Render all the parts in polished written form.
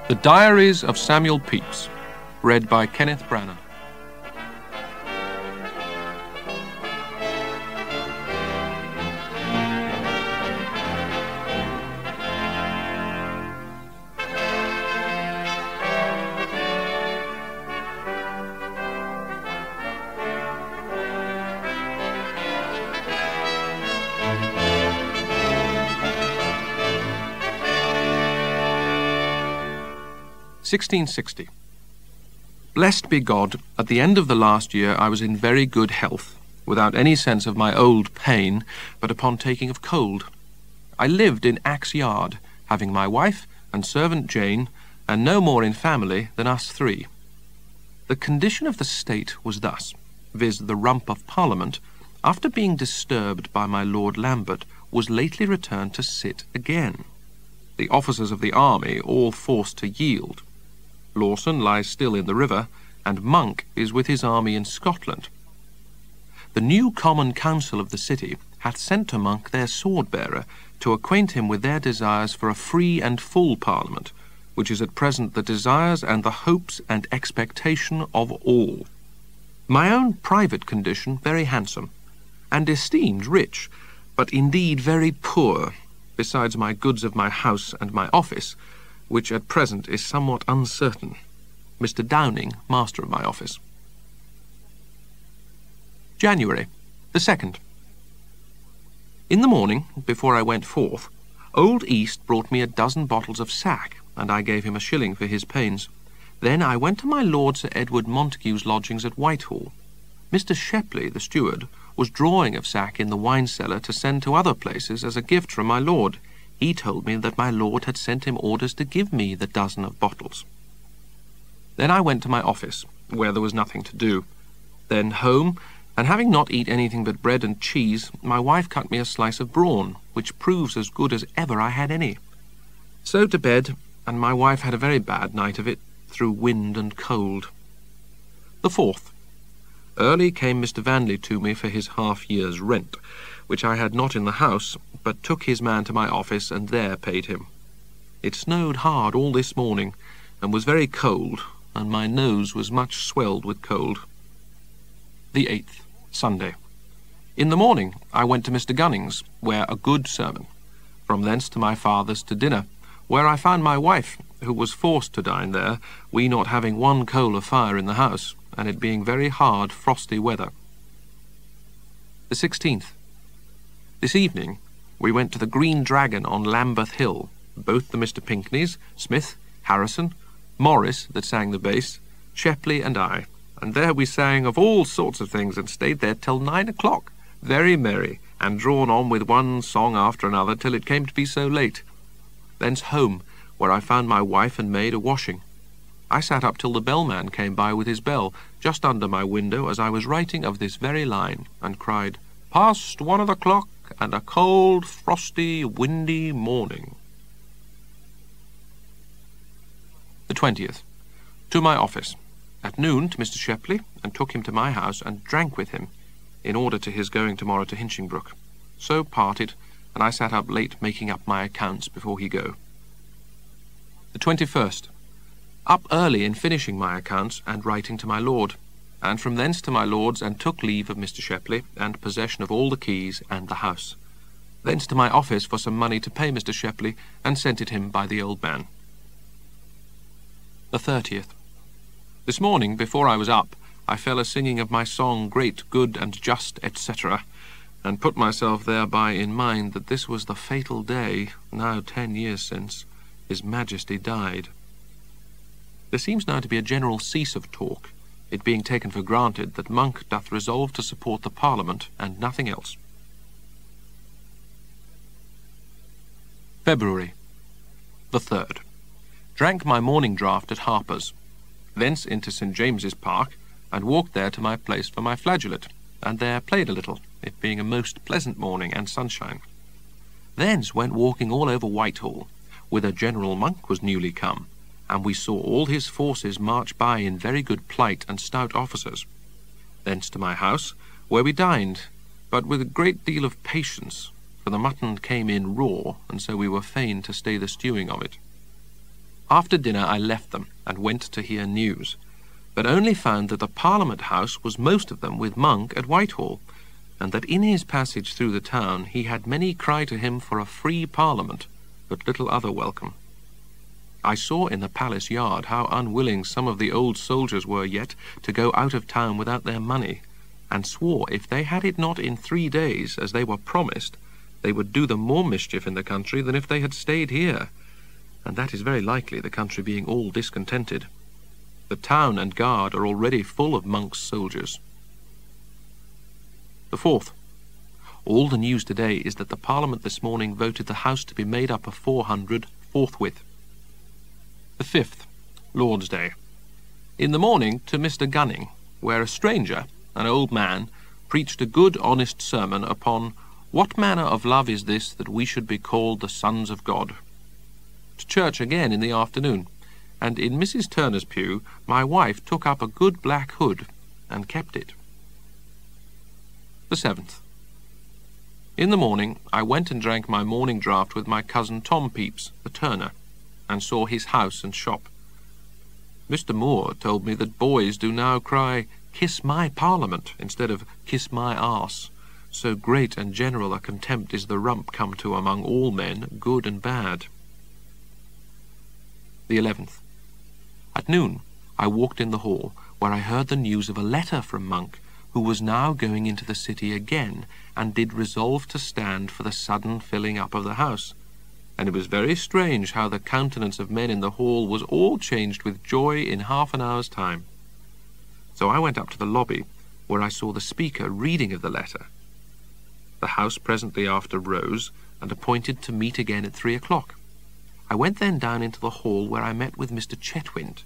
The Diaries of Samuel Pepys, read by Kenneth Branagh. (1660). Blessed be God, at the end of the last year I was in very good health, without any sense of my old pain, but upon taking of cold. I lived in Axe Yard, having my wife and servant Jane, and no more in family than us three. The condition of the state was thus, viz. The rump of Parliament, after being disturbed by my Lord Lambert, was lately returned to sit again. The officers of the army all forced to yield. Lawson lies still in the river, and Monk is with his army in Scotland. The new Common Council of the city hath sent to Monk their sword-bearer to acquaint him with their desires for a free and full Parliament, which is at present the desires and the hopes and expectation of all. My own private condition very handsome, and esteemed rich, but indeed very poor, besides my goods of my house and my office, which at present is somewhat uncertain. Mr. Downing, master of my office. January the 2nd. In the morning, before I went forth, old East brought me a dozen bottles of sack, and I gave him a shilling for his pains. Then I went to my Lord Sir Edward Montague's lodgings at Whitehall. Mr. Shepley, the steward, was drawing of sack in the wine cellar to send to other places as a gift from my lord. He told me that my lord had sent him orders to give me the dozen of bottles. Then I went to my office, where there was nothing to do. Then home, and having not eat anything but bread and cheese, my wife cut me a slice of brawn, which proves as good as ever I had any. So to bed, and my wife had a very bad night of it, through wind and cold. The 4th. Early came Mr. Vanley to me for his half-year's rent, which I had not in the house, but took his man to my office, and there paid him. It snowed hard all this morning, and was very cold, and my nose was much swelled with cold. The 8th, Sunday. In the morning I went to Mr. Gunning's, where a good sermon. From thence to my father's to dinner, where I found my wife, who was forced to dine there, we not having one coal of fire in the house, and it being very hard, frosty weather. The 16th. This evening we went to the Green Dragon on Lambeth Hill, both the Mr. Pinkneys, Smith, Harrison, Morris, that sang the bass, Shepley and I, and there we sang of all sorts of things and stayed there till 9 o'clock, very merry, and drawn on with one song after another till it came to be so late. Thence home, where I found my wife and maid a-washing. I sat up till the bellman came by with his bell, just under my window as I was writing of this very line, and cried, "Past 1 o'clock, and a cold, frosty, windy morning." The 20th. To my office. At noon to Mr. Shepley, and took him to my house, and drank with him, in order to his going tomorrow to Hinchingbrook. So parted, and I sat up late making up my accounts before he go. The 21st. Up early in finishing my accounts, and writing to my lord, and from thence to my lord's, and took leave of Mr. Shepley, and possession of all the keys and the house. Thence to my office for some money to pay Mr. Shepley, and sent it him by the old man. The 30th. This morning, before I was up, I fell a-singing of my song Great, Good, and Just, etc., and put myself thereby in mind that this was the fatal day, now 10 years since, His Majesty died. There seems now to be a general cease of talk, it being taken for granted that Monk doth resolve to support the Parliament and nothing else. February the 3rd. Drank my morning draught at Harper's, thence into St. James's Park, and walked there to my place for my flageolet, and there played a little, it being a most pleasant morning and sunshine. Thence went walking all over Whitehall, whither General Monk was newly come, and we saw all his forces march by in very good plight and stout officers. Thence to my house, where we dined, but with a great deal of patience, for the mutton came in raw, and so we were fain to stay the stewing of it. After dinner I left them, and went to hear news, but only found that the Parliament House was most of them with Monk at Whitehall, and that in his passage through the town he had many cry to him for a free Parliament, but little other welcome. I saw in the palace yard how unwilling some of the old soldiers were yet to go out of town without their money, and swore if they had it not in 3 days, as they were promised, they would do them more mischief in the country than if they had stayed here, and that is very likely, the country being all discontented. The town and guard are already full of Monk's soldiers. The 4th. All the news today is that the Parliament this morning voted the House to be made up of 400 forthwith. The 5th. Lord's Day. In the morning to Mr. Gunning, where a stranger, an old man, preached a good honest sermon upon what manner of love is this that we should be called the sons of God. To church again in the afternoon, and in Mrs. Turner's pew my wife took up a good black hood and kept it. The 7th. In the morning I went and drank my morning draught with my cousin Tom Pepys, the turner, and saw his house and shop. Mr. Moore told me that boys do now cry, "Kiss my Parliament," instead of "Kiss my arse," so great and general a contempt is the rump come to among all men, good and bad. The 11th. At noon I walked in the hall, where I heard the news of a letter from Monk, who was now going into the city again, and did resolve to stand for the sudden filling up of the house. And it was very strange how the countenance of men in the hall was all changed with joy in half an hour's time. So I went up to the lobby, where I saw the speaker reading of the letter. The House presently after rose, and appointed to meet again at 3 o'clock. I went then down into the hall, where I met with Mr. Chetwynd.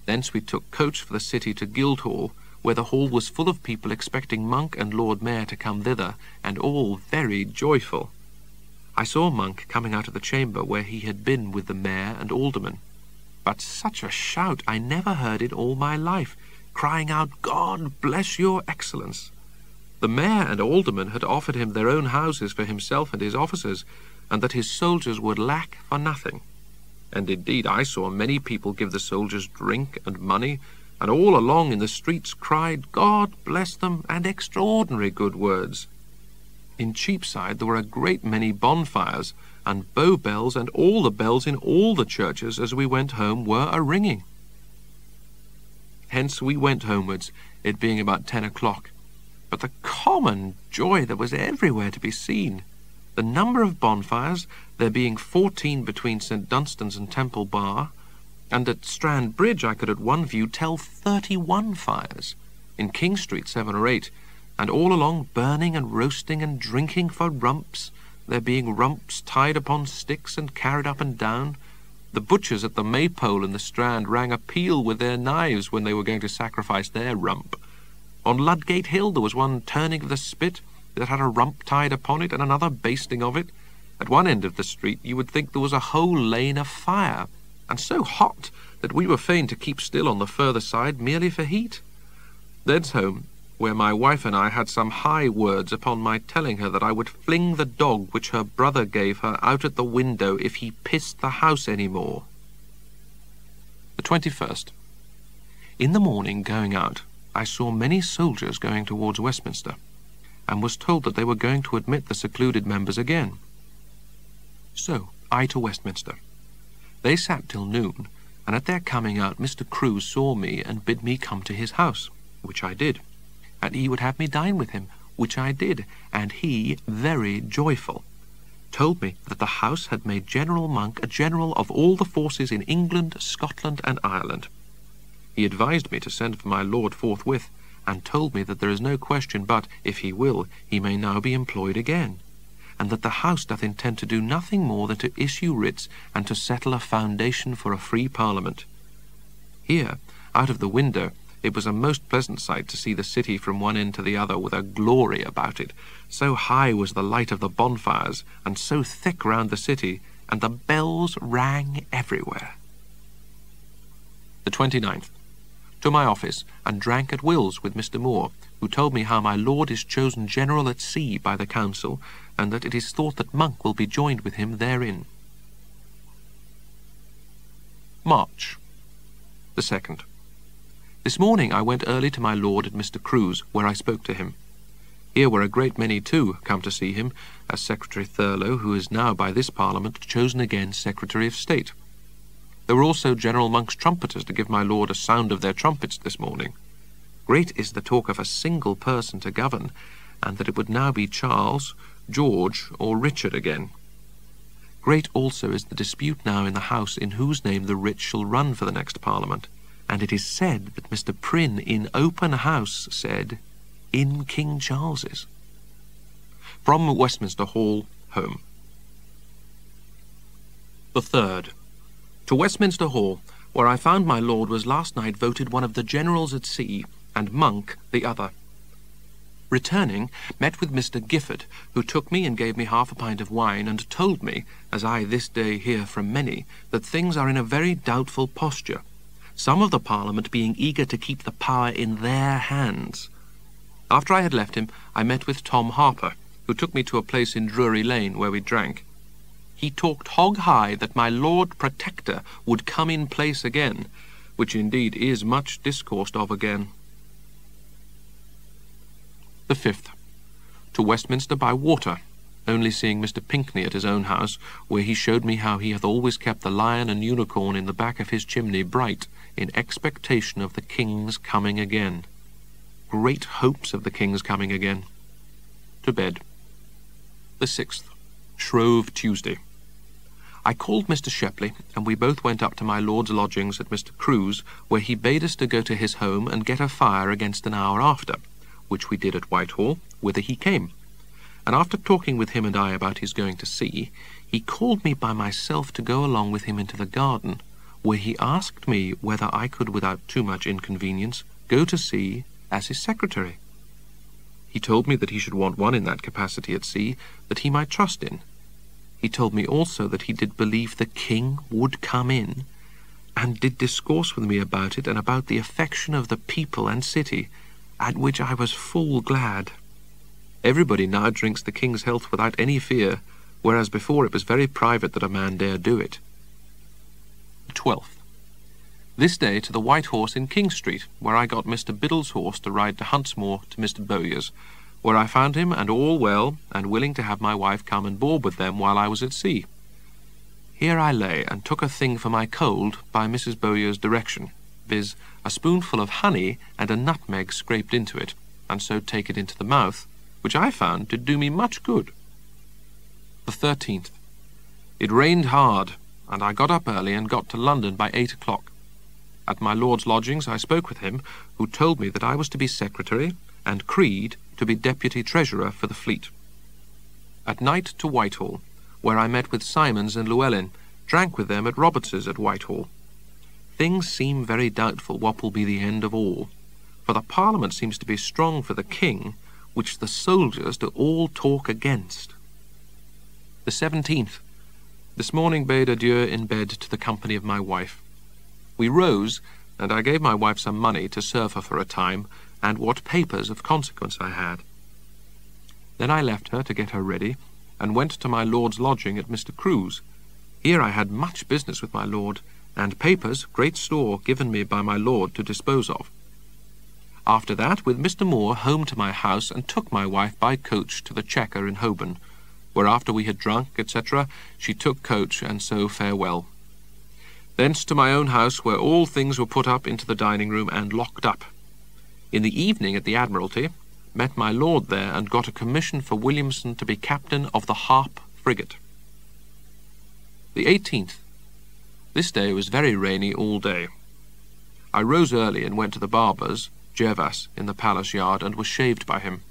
Thence we took coach for the city to Guildhall, where the hall was full of people expecting Monk and Lord Mayor to come thither, and all very joyful. I saw Monk coming out of the chamber where he had been with the mayor and aldermen. But such a shout I never heard in all my life, crying out, "God bless your excellence!" The mayor and aldermen had offered him their own houses for himself and his officers, and that his soldiers would lack for nothing. And indeed I saw many people give the soldiers drink and money, and all along in the streets cried, "God bless them," and extraordinary good words. In Cheapside there were a great many bonfires, and bow bells, and all the bells in all the churches as we went home were a-ringing. Hence we went homewards, it being about 10 o'clock. But the common joy that was everywhere to be seen! The number of bonfires, there being 14 between St. Dunstan's and Temple Bar, and at Strand Bridge I could at one view tell 31 fires, in King Street 7 or 8, and all along burning and roasting and drinking for rumps, there being rumps tied upon sticks and carried up and down. The butchers at the Maypole in the Strand rang a peal with their knives when they were going to sacrifice their rump. On Ludgate Hill there was one turning of the spit that had a rump tied upon it, and another basting of it. At one end of the street you would think there was a whole lane afire, and so hot that we were fain to keep still on the further side merely for heat. Thence home, where my wife and I had some high words upon my telling her that I would fling the dog which her brother gave her out at the window if he pissed the house any more. The 21st. In the morning, going out, I saw many soldiers going towards Westminster, and was told that they were going to admit the secluded members again. So I to Westminster. They sat till noon, and at their coming out Mr. Crewe saw me and bid me come to his house, which I did, and he would have me dine with him, which I did, and he, very joyful, told me that the House had made General Monk a general of all the forces in England, Scotland, and Ireland. He advised me to send for my lord forthwith, and told me that there is no question but, if he will, he may now be employed again, and that the House doth intend to do nothing more than to issue writs and to settle a foundation for a free Parliament. Here, out of the window, it was a most pleasant sight to see the city from one end to the other with a glory about it. So high was the light of the bonfires, and so thick round the city, and the bells rang everywhere. The 29th. To my office, and drank at Will's with Mr. Moore, who told me how my lord is chosen general at sea by the council, and that it is thought that Monk will be joined with him therein. March. The 2nd. This morning I went early to my lord at Mr. Crewe's, where I spoke to him. Here were a great many, too, come to see him, as Secretary Thurlow, who is now by this Parliament chosen again Secretary of State. There were also General Monk's trumpeters to give my lord a sound of their trumpets this morning. Great is the talk of a single person to govern, and that it would now be Charles, George, or Richard again. Great also is the dispute now in the House in whose name the writ shall run for the next Parliament, and it is said that Mr. Prynne in open House said, in King Charles's. From Westminster Hall, home. The 3rd. To Westminster Hall, where I found my lord was last night voted one of the generals at sea, and Monk the other. Returning, met with Mr. Gifford, who took me and gave me half a pint of wine, and told me, as I this day hear from many, that things are in a very doubtful posture, some of the Parliament being eager to keep the power in their hands. After I had left him, I met with Tom Harper, who took me to a place in Drury Lane where we drank. He talked hog-high that my Lord Protector would come in place again, which indeed is much discoursed of again. The 5th. To Westminster by water, only seeing Mr. Pinkney at his own house, where he showed me how he hath always kept the lion and unicorn in the back of his chimney bright, in expectation of the King's coming again. Great hopes of the King's coming again. To bed. The 6th. Shrove Tuesday. I called Mr. Shepley, and we both went up to my lord's lodgings at Mr. Crewe's, where he bade us to go to his home and get a fire against an hour after, which we did at Whitehall, whither he came. And after talking with him and I about his going to sea, he called me by myself to go along with him into the garden, where he asked me whether I could, without too much inconvenience, go to sea as his secretary. He told me that he should want one in that capacity at sea, that he might trust in. He told me also that he did believe the King would come in, and did discourse with me about it and about the affection of the people and city, at which I was full glad. Everybody now drinks the King's health without any fear, whereas before it was very private that a man dare do it. 12th. This day to the White Horse in King Street, where I got Mr. Biddle's horse to ride to Huntsmore to Mr. Bowyer's, where I found him and all well, and willing to have my wife come and board with them while I was at sea. Here I lay, and took a thing for my cold by Mrs. Bowyer's direction, viz., a spoonful of honey and a nutmeg scraped into it, and so take it into the mouth, which I found did do me much good. The 13th. It rained hard, and I got up early and got to London by 8 o'clock. At my lord's lodgings I spoke with him, who told me that I was to be secretary, and Creed to be deputy treasurer for the fleet. At night to Whitehall, where I met with Simons and Llewellyn, drank with them at Roberts's at Whitehall. Things seem very doubtful what will be the end of all, for the Parliament seems to be strong for the King, which the soldiers do all talk against. The 17th. This morning bade adieu in bed to the company of my wife. We rose, and I gave my wife some money to serve her for a time, and what papers of consequence I had. Then I left her to get her ready, and went to my lord's lodging at Mr. Crewe's. Here I had much business with my lord, and papers, great store, given me by my lord to dispose of. After that, with Mr. Moore, home to my house, and took my wife by coach to the Chequer in Holborn, where after we had drunk, etc., she took coach, and so farewell. Thence to my own house, where all things were put up into the dining-room and locked up. In the evening at the Admiralty, met my lord there, and got a commission for Williamson to be captain of the Harp frigate. The 18th. This day was very rainy all day. I rose early and went to the barber's, Gervas, in the palace yard, and was shaved by him.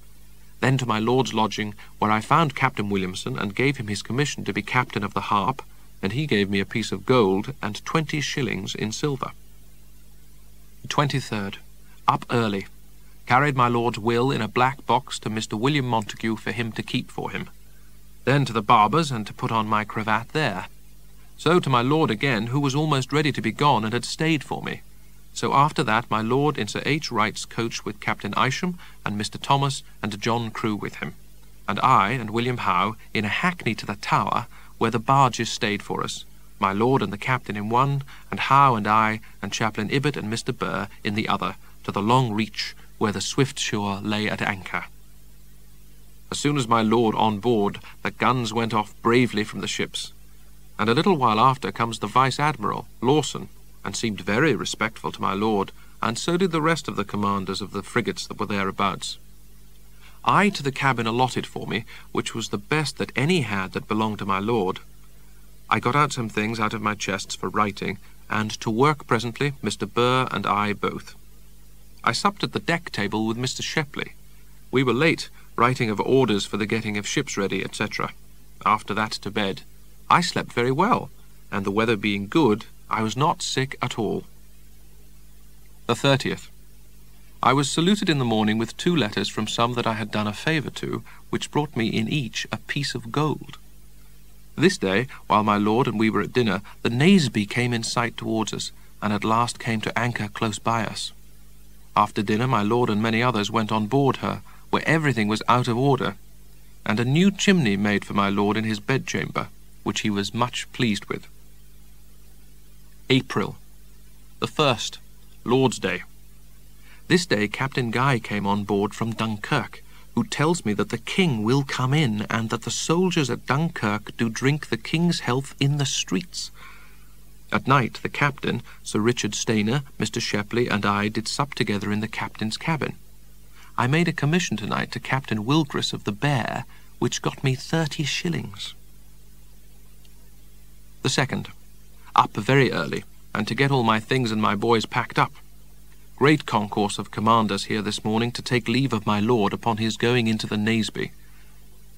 Then to my lord's lodging, where I found Captain Williamson, and gave him his commission to be captain of the Harp, and he gave me a piece of gold and 20 shillings in silver. The 23rd. Up early. Carried my lord's will in a black box to Mr. William Montague for him to keep for him. Then to the barber's, and to put on my cravat there. So to my lord again, who was almost ready to be gone, and had stayed for me. So after that my lord in Sir H. Wright's coach with Captain Isham, and Mr. Thomas, and John Crewe with him. And I and William Howe in a hackney to the Tower, where the barges stayed for us, my lord and the captain in one, and Howe and I, and Chaplain Ibbott and Mr. Burr in the other, to the long reach where the swift shore lay at anchor. As soon as my lord on board, the guns went off bravely from the ships, and a little while after comes the Vice-Admiral, Lawson, and seemed very respectful to my lord, and so did the rest of the commanders of the frigates that were thereabouts. I to the cabin allotted for me, which was the best that any had that belonged to my lord. I got out some things out of my chests for writing, and to work presently, Mr. Burr and I both. I supped at the deck table with Mr. Shepley. We were late, writing of orders for the getting of ships ready, etc. After that to bed. I slept very well, and the weather being good, I was not sick at all. The 30th. I was saluted in the morning with 2 letters from some that I had done a favour to, which brought me in each a piece of gold. This day, while my lord and we were at dinner, the Naseby came in sight towards us, and at last came to anchor close by us. After dinner my lord and many others went on board her, where everything was out of order, and a new chimney made for my lord in his bedchamber, which he was much pleased with. April. The 1st, Lord's Day. This day Captain Guy came on board from Dunkirk, who tells me that the king will come in, and that the soldiers at Dunkirk do drink the king's health in the streets. At night the captain, Sir Richard Stainer, Mr. Shepley, and I did sup together in the captain's cabin. I made a commission tonight to Captain Wilgris of the Bear, which got me 30 shillings. The 2nd. Up very early, and to get all my things and my boys packed up. Great concourse of commanders here this morning to take leave of my lord upon his going into the Naseby.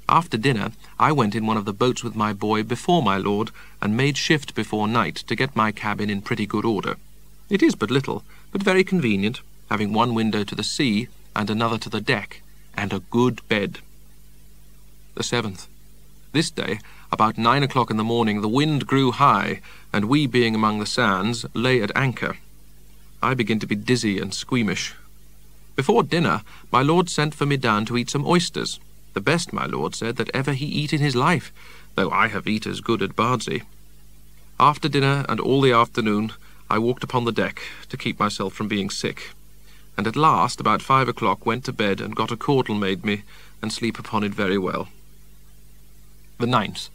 After dinner, I went in one of the boats with my boy before my lord, and made shift before night to get my cabin in pretty good order. It is but little, but very convenient, having one window to the sea, and another to the deck, and a good bed. The 7th. This day, about 9 o'clock in the morning, the wind grew high, and we, being among the sands, lay at anchor. I begin to be dizzy and squeamish. Before dinner, my lord sent for me down to eat some oysters, the best, my lord said, that ever he eat in his life, though I have eat as good at Bardsey. After dinner and all the afternoon, I walked upon the deck to keep myself from being sick, and at last, about 5 o'clock, went to bed and got a caudle made me, and sleep upon it very well. The 9th.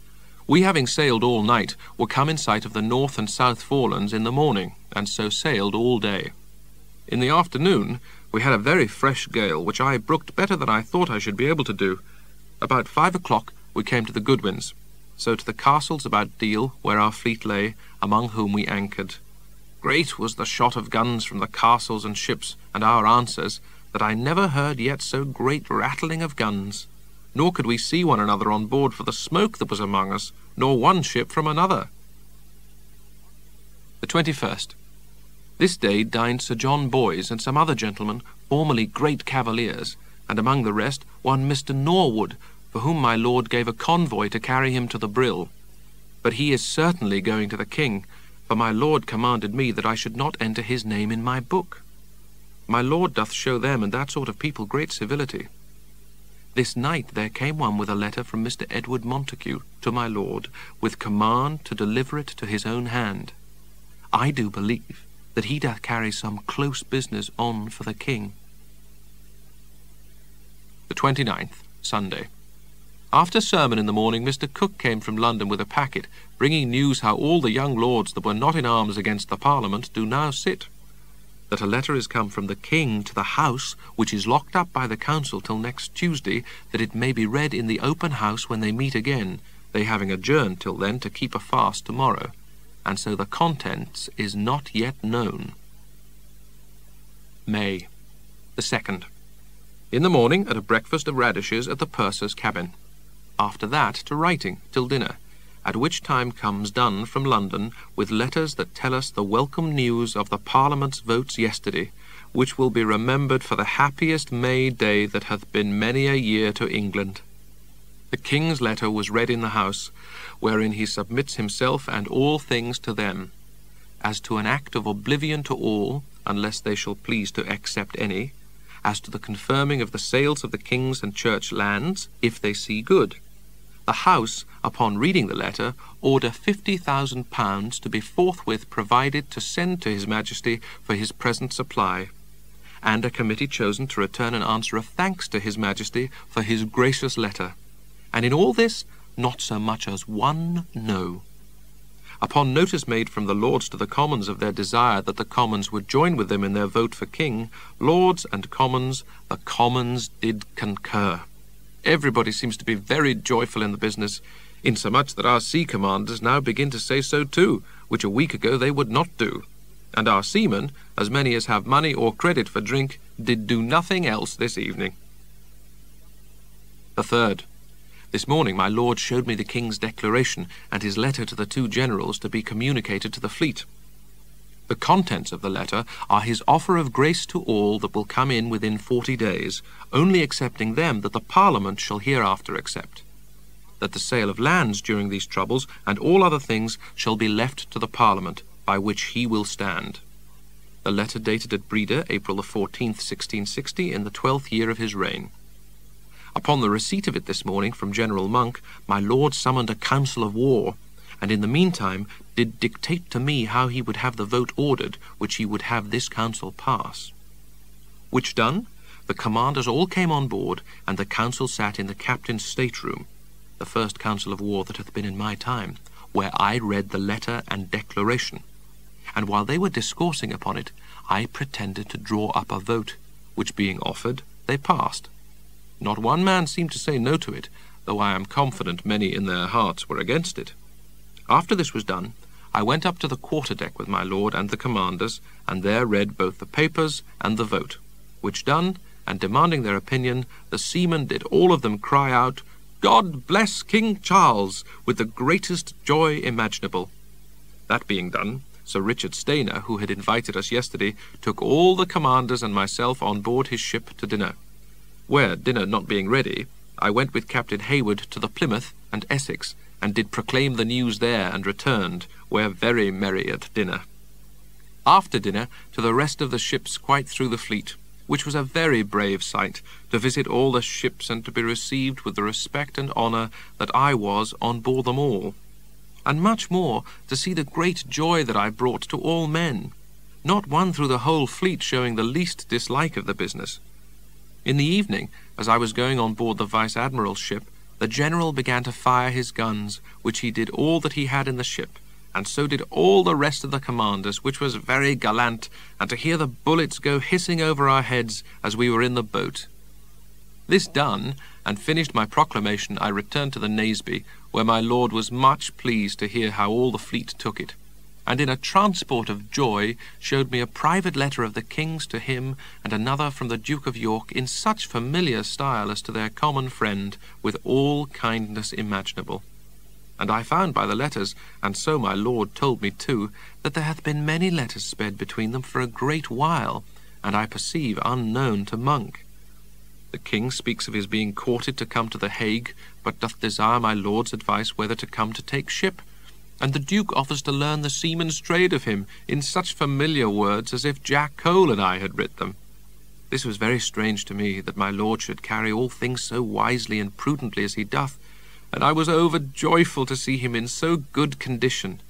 We, having sailed all night, were come in sight of the North and South Forelands in the morning, and so sailed all day. In the afternoon we had a very fresh gale, which I brooked better than I thought I should be able to do. About 5 o'clock we came to the Goodwins, so to the castles about Deal, where our fleet lay, among whom we anchored. Great was the shot of guns from the castles and ships, and our answers, that I never heard yet so great rattling of guns. Nor could we see one another on board for the smoke that was among us, nor one ship from another. The 21st. This day dined Sir John Boys and some other gentlemen, formerly great cavaliers, and among the rest one Mr. Norwood, for whom my lord gave a convoy to carry him to the Brill. But he is certainly going to the king, for my lord commanded me that I should not enter his name in my book. My lord doth show them and that sort of people great civility. This night there came one with a letter from Mr. Edward Montague to my lord, with command to deliver it to his own hand. I do believe that he doth carry some close business on for the king. The 29th, Sunday. After sermon in the morning, Mr. Cook came from London with a packet, bringing news how all the young lords that were not in arms against the Parliament do now sit. That a letter is come from the king to the House, which is locked up by the Council till next Tuesday, that it may be read in the open house when they meet again, they having adjourned till then to keep a fast tomorrow, and so the contents is not yet known. May the 2nd. In the morning, at a breakfast of radishes at the purser's cabin. After that to writing till dinner, at which time comes Dunn from London with letters that tell us the welcome news of the Parliament's votes yesterday, which will be remembered for the happiest May day that hath been many a year to England. The king's letter was read in the House, wherein he submits himself and all things to them, as to an act of oblivion to all, unless they shall please to accept any, as to the confirming of the sales of the king's and church lands, if they see good, The House, upon reading the letter, order £50,000 to be forthwith provided to send to His Majesty for his present supply, and a committee chosen to return an answer of thanks to His Majesty for his gracious letter, and in all this not so much as one no. Upon notice made from the Lords to the Commons of their desire that the Commons would join with them in their vote for King, Lords and Commons, the Commons did concur. Everybody seems to be very joyful in the business, insomuch that our sea commanders now begin to say so too, which a week ago they would not do. And our seamen, as many as have money or credit for drink, did do nothing else this evening. The 3rd. This morning my Lord showed me the King's declaration and his letter to the 2 generals to be communicated to the fleet. The contents of the letter are his offer of grace to all that will come in within 40 days, only excepting them that the Parliament shall hereafter accept. That the sale of lands during these troubles and all other things shall be left to the Parliament, by which he will stand. The letter dated at Breda, April the 14th, 1660, in the 12th year of his reign. Upon the receipt of it this morning from General Monk, my Lord summoned a council of war, and in the meantime did dictate to me how he would have the vote ordered, which he would have this council pass. Which done, the commanders all came on board, and the council sat in the captain's stateroom, the first council of war that hath been in my time, where I read the letter and declaration. And while they were discoursing upon it, I pretended to draw up a vote, which being offered, they passed. Not one man seemed to say no to it, though I am confident many in their hearts were against it. After this was done, I went up to the quarter-deck with my lord and the commanders, and there read both the papers and the vote, which done, and demanding their opinion, the seamen did all of them cry out, "God bless King Charles," with the greatest joy imaginable. That being done, Sir Richard Stainer, who had invited us yesterday, took all the commanders and myself on board his ship to dinner, where, dinner not being ready, I went with Captain Hayward to the Plymouth and Essex, and did proclaim the news there, and returned, where very merry at dinner. After dinner, to the rest of the ships quite through the fleet, which was a very brave sight, to visit all the ships and to be received with the respect and honour that I was on board them all. And much more, to see the great joy that I brought to all men, not one through the whole fleet showing the least dislike of the business. In the evening, as I was going on board the Vice-Admiral's ship, the General began to fire his guns, which he did all that he had in the ship, and so did all the rest of the commanders, which was very gallant, and to hear the bullets go hissing over our heads as we were in the boat. This done, and finished my proclamation, I returned to the Naseby, where my lord was much pleased to hear how all the fleet took it, and in a transport of joy showed me a private letter of the King's to him, and another from the Duke of York, in such familiar style as to their common friend, with all kindness imaginable. And I found by the letters, and so my lord told me too, that there hath been many letters sped between them for a great while, and I perceive unknown to Monk. The King speaks of his being courted to come to the Hague, but doth desire my lord's advice whether to come to take ship, and the Duke offers to learn the seaman's trade of him in such familiar words as if Jack Cole and I had writ them. This was very strange to me, that my lord should carry all things so wisely and prudently as he doth, and I was overjoyful to see him in so good condition,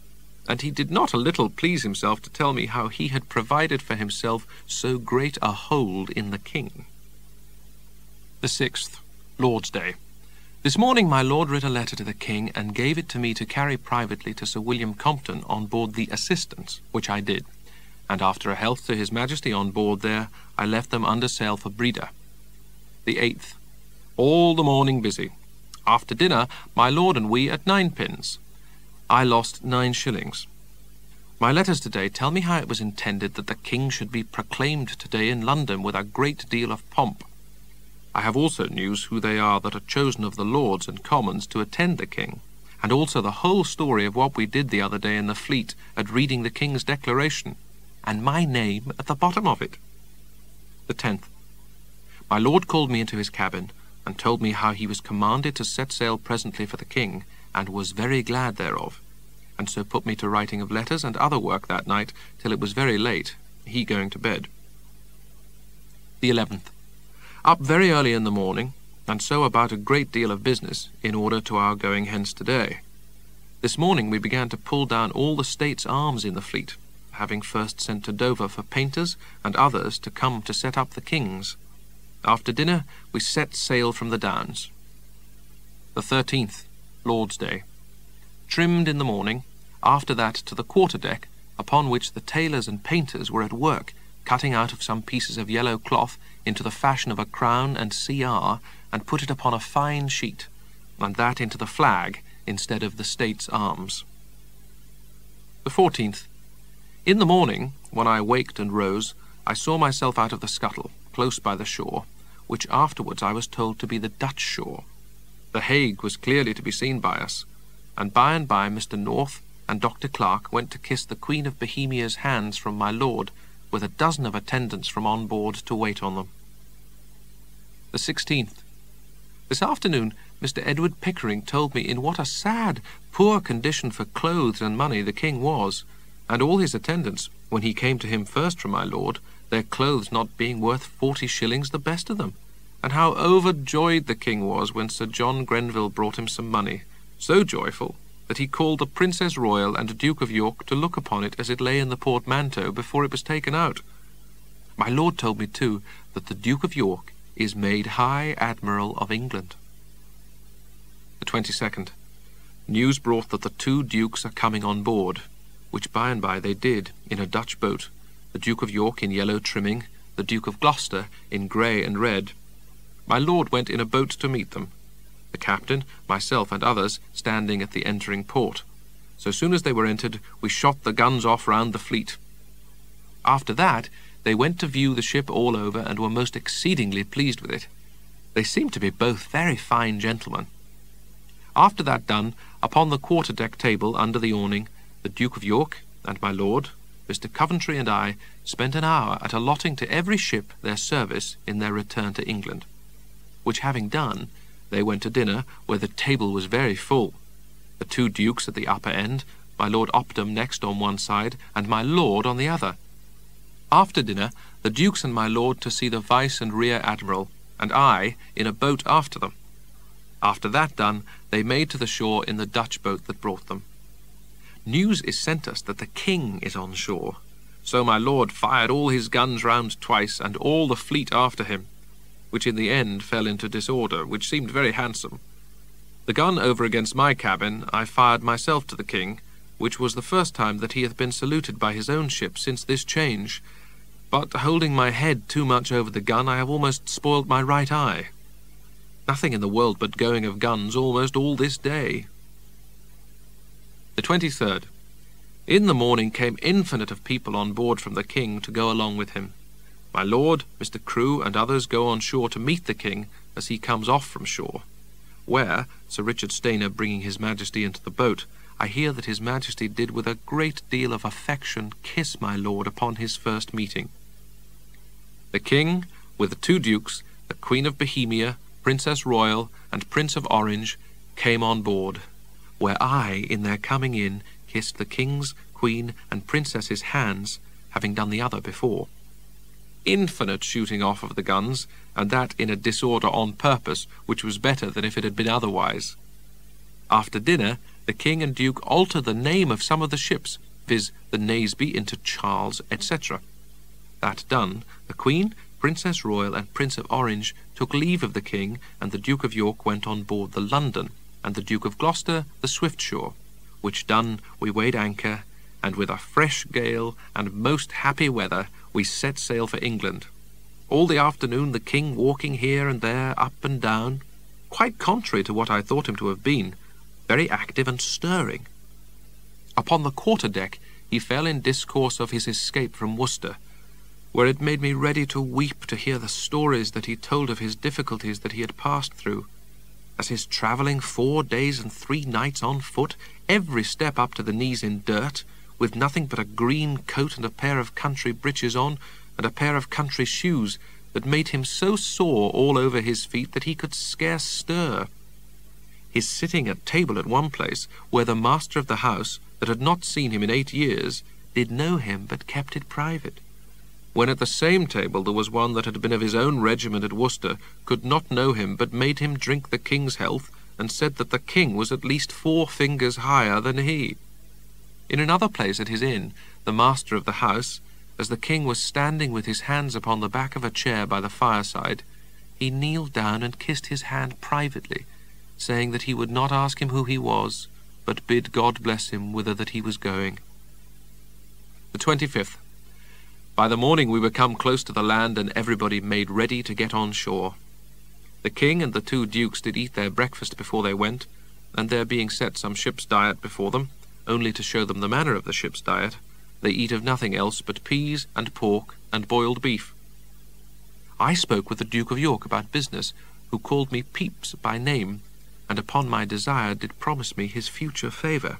and he did not a little please himself to tell me how he had provided for himself so great a hold in the King. The 6th, Lord's Day. This morning my lord writ a letter to the King, and gave it to me to carry privately to Sir William Compton on board the Assistance, which I did, and after a health to his Majesty on board there, I left them under sail for Breda. The 8th, all the morning busy. After dinner, my lord and we at ninepins. I lost 9 shillings. My letters today tell me how it was intended that the King should be proclaimed today in London with a great deal of pomp. I have also news who they are that are chosen of the Lords and Commons to attend the King, and also the whole story of what we did the other day in the fleet at reading the King's declaration, and my name at the bottom of it. The 10th. My lord called me into his cabin, and told me how he was commanded to set sail presently for the King, and was very glad thereof, and so put me to writing of letters and other work that night till it was very late, he going to bed. The 11th. Up very early in the morning, and so about a great deal of business in order to our going hence today. This morning we began to pull down all the state's arms in the fleet, having first sent to Dover for painters and others to come to set up the king's. After dinner we set sail from the Downs. The 13th, Lord's Day. Trimmed in the morning, after that to the quarter-deck, upon which the tailors and painters were at work, cutting out of some pieces of yellow cloth into the fashion of a crown and CR, and put it upon a fine sheet, and that into the flag instead of the state's arms. The 14th. In the morning, when I waked and rose, I saw myself out of the scuttle, close by the shore, which afterwards I was told to be the Dutch shore. The Hague was clearly to be seen by us, and by Mr. North and Dr. Clark went to kiss the Queen of Bohemia's hands from my lord, with a dozen of attendants from on board to wait on them. The 16th. This afternoon Mr. Edward Pickering told me in what a sad, poor condition for clothes and money the king was, and all his attendants, when he came to him first from my lord, their clothes not being worth 40 shillings the best of them, and how overjoyed the king was when Sir John Grenville brought him some money, so joyful that he called the Princess Royal and Duke of York to look upon it as it lay in the portmanteau before it was taken out. My lord told me, too, that the Duke of York is made High Admiral of England. The 22nd. News brought that the 2 dukes are coming on board, which by and by they did, in a Dutch boat, the Duke of York in yellow trimming, the Duke of Gloucester in grey and red. My lord went in a boat to meet them, the captain, myself, and others standing at the entering port. So soon as they were entered, we shot the guns off round the fleet. After that, they went to view the ship all over, and were most exceedingly pleased with it. They seemed to be both very fine gentlemen. After that done, upon the quarter-deck table under the awning, the Duke of York and my lord, Mr. Coventry, and I spent an hour at allotting to every ship their service in their return to England, which having done, they went to dinner, where the table was very full. The 2 dukes at the upper end, my Lord Opdam next on one side, and my lord on the other. After dinner, the dukes and my lord to see the vice and rear admiral, and I in a boat after them. After that done, they made to the shore in the Dutch boat that brought them. News is sent us that the king is on shore, so my lord fired all his guns round twice, and all the fleet after him, which in the end fell into disorder, which seemed very handsome. The gun over against my cabin I fired myself to the king, which was the first time that he hath been saluted by his own ship since this change, but holding my head too much over the gun, I have almost spoiled my right eye. Nothing in the world but going of guns almost all this day. The 23rd. In the morning came infinite of people on board from the king to go along with him. My lord, Mr. Crewe, and others go on shore to meet the king as he comes off from shore, where, Sir Richard Stainer bringing his Majesty into the boat, I hear that his Majesty did with a great deal of affection kiss my lord upon his first meeting. The king, with the 2 dukes, the Queen of Bohemia, Princess Royal, and Prince of Orange, came on board, where I, in their coming in, kissed the king's, queen, and princess's hands, having done the other before. Infinite shooting off of the guns, and that in a disorder on purpose, which was better than if it had been otherwise. After dinner, the king and duke altered the name of some of the ships, viz. the Naseby into Charles, etc. That done, the Queen, Princess Royal, and Prince of Orange took leave of the king, and the Duke of York went on board the London, and the Duke of Gloucester the Swiftsure, which done we weighed anchor, and with a fresh gale and most happy weather we set sail for England. All the afternoon the king walking here and there, up and down, quite contrary to what I thought him to have been, very active and stirring. Upon the quarter-deck he fell in discourse of his escape from Worcester, where it made me ready to weep to hear the stories that he told of his difficulties that he had passed through, as his travelling 4 days and 3 nights on foot, every step up to the knees in dirt, with nothing but a green coat and a pair of country breeches on, and a pair of country shoes, that made him so sore all over his feet that he could scarce stir. His sitting at table at one place, where the master of the house, that had not seen him in 8 years, did know him but kept it private. when at the same table there was one that had been of his own regiment at Worcester, could not know him, but made him drink the king's health, and said that the king was at least 4 fingers higher than he. In another place at his inn, the master of the house, as the king was standing with his hands upon the back of a chair by the fireside, he kneeled down and kissed his hand privately, saying that he would not ask him who he was, but bid God bless him whither that he was going. The 25th. By the morning we were come close to the land, and everybody made ready to get on shore. The king and the 2 dukes did eat their breakfast before they went, and there being set some ship's diet before them, only to show them the manner of the ship's diet, they eat of nothing else but peas and pork and boiled beef. I spoke with the Duke of York about business, who called me Pepys by name, and upon my desire did promise me his future favour.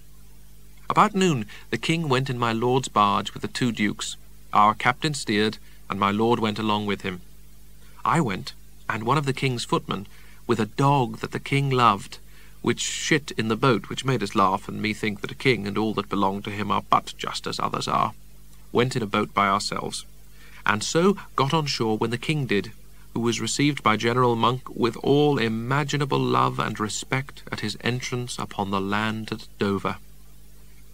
About noon the king went in my lord's barge with the 2 dukes. Our captain steered, and my lord went along with him. I went, and one of the king's footmen, with a dog that the king loved, which shit in the boat, which made us laugh, and me think that a king and all that belong to him are but just as others are, went in a boat by ourselves, and so got on shore when the king did, who was received by General Monk with all imaginable love and respect at his entrance upon the land at Dover.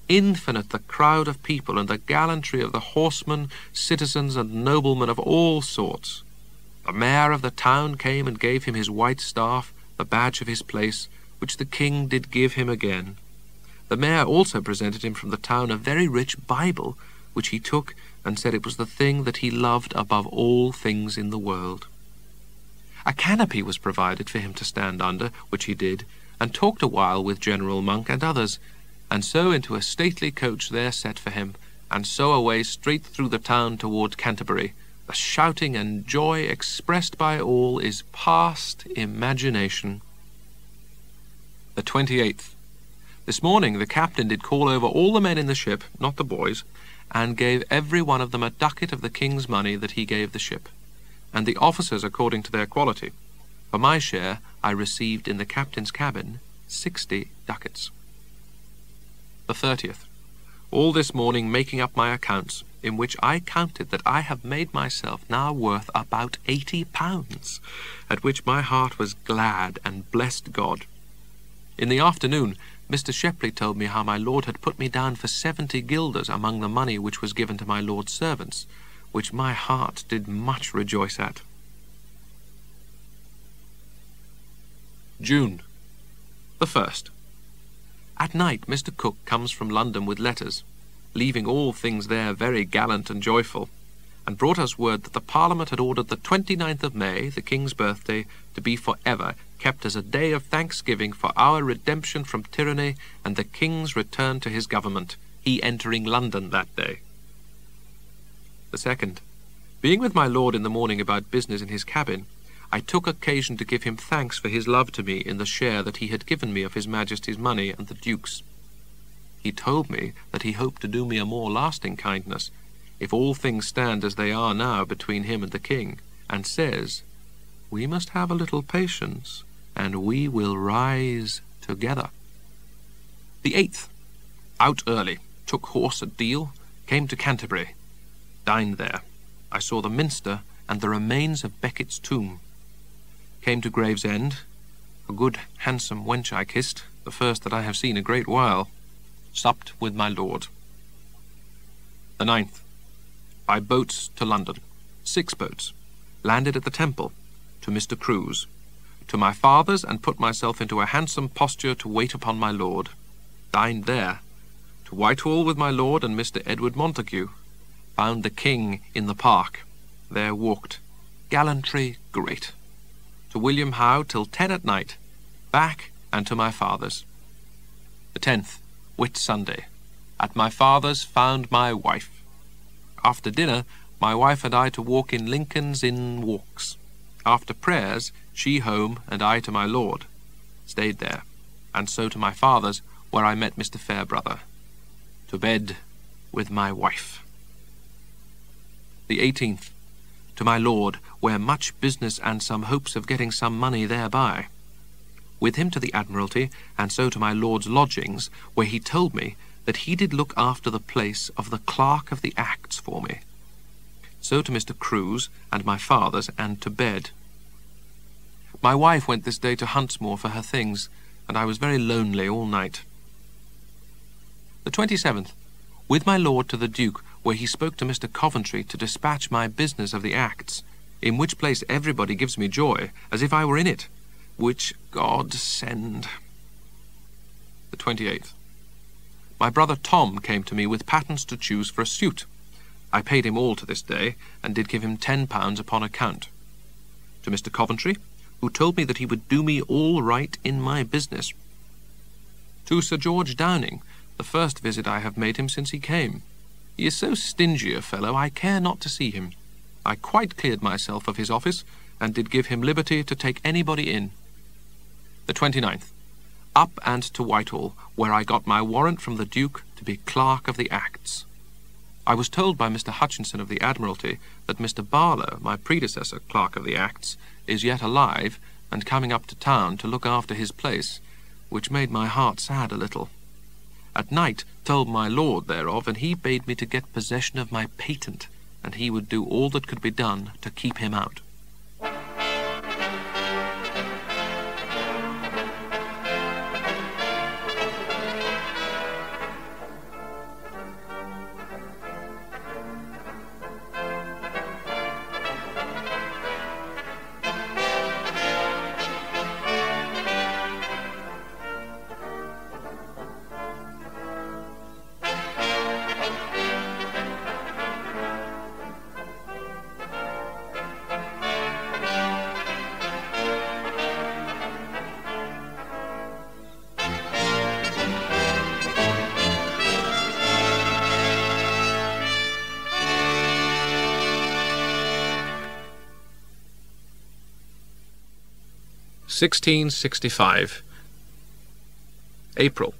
Infinite the crowd of people, and the gallantry of the horsemen, citizens, and noblemen of all sorts. The mayor of the town came and gave him his white staff, the badge of his place, which the king did give him again. The mayor also presented him from the town a very rich Bible, which he took and said it was the thing that he loved above all things in the world. A canopy was provided for him to stand under, which he did, and talked a while with General Monk and others, and so into a stately coach there set for him, and so away straight through the town toward Canterbury. The shouting and joy expressed by all is past imagination. The 28th. This morning the captain did call over all the men in the ship, not the boys, and gave every one of them a ducat of the king's money that he gave the ship, and the officers according to their quality. For my share I received in the captain's cabin 60 ducats. The 30th. All this morning making up my accounts, in which I counted that I have made myself now worth about £80, at which my heart was glad and blessed God. In the afternoon, Mr. Shepley told me how my lord had put me down for 70 guilders among the money which was given to my lord's servants, which my heart did much rejoice at. June. The 1st. At night Mr. Cook comes from London with letters, leaving all things there very gallant and joyful, and brought us word that the Parliament had ordered the 29th of May, the King's birthday, to be for ever kept as a day of thanksgiving for our redemption from tyranny and the King's return to his government, he entering London that day. The 2nd. Being with my lord in the morning about business in his cabin, I took occasion to give him thanks for his love to me in the share that he had given me of his Majesty's money and the Duke's. He told me that he hoped to do me a more lasting kindness, if all things stand as they are now between him and the King, and says, "We must have a little patience, and we will rise together." The 8th. Out early, took horse at Deal, came to Canterbury, dined there. I saw the Minster and the remains of Becket's tomb. Came to Gravesend. A good handsome wench I kissed, the first that I have seen a great while. Supped with my lord. The 9th. By boats to London. 6 boats. Landed at the Temple. To Mr. Crewe's. To my father's, and put myself into a handsome posture to wait upon my lord. Dined there. To Whitehall with my lord and Mr. Edward Montague. Found the King in the park. There walked. Gallantry great. To William Howe till 10 at night. Back and to my father's. The 10th. Whit Sunday. At my father's found my wife. After dinner, my wife and I to walk in Lincoln's Inn walks. After prayers, she home, and I to my lord. Stayed there, and so to my father's, where I met Mr. Fairbrother. To bed with my wife. The 18th. To my lord, where much business and some hopes of getting some money thereby. With him to the Admiralty, and so to my lord's lodgings, where he told me that he did look after the place of the Clerk of the Acts for me. so to Mr. Crewe's and my father's, and to bed. My wife went this day to Huntsmore for her things, and I was very lonely all night. The 27th, with my lord to the Duke, where he spoke to Mr. Coventry to dispatch my business of the Acts, in which place everybody gives me joy, as if I were in it, which God send. The 28th. My brother Tom came to me with patterns to choose for a suit. I paid him all to this day, and did give him £10 upon account. To Mr. Coventry, who told me that he would do me all right in my business. To Sir George Downing, the first visit I have made him since he came. He is so stingy a fellow, I care not to see him. I quite cleared myself of his office, and did give him liberty to take anybody in. The 29th. Up and to Whitehall, where I got my warrant from the Duke to be Clerk of the Acts. I was told by Mr. Hutchinson of the Admiralty that Mr. Barlow, my predecessor Clerk of the Acts, is yet alive, and coming up to town to look after his place, which made my heart sad a little. At night told my lord thereof, and he bade me to get possession of my patent, and he would do all that could be done to keep him out. (1665) April.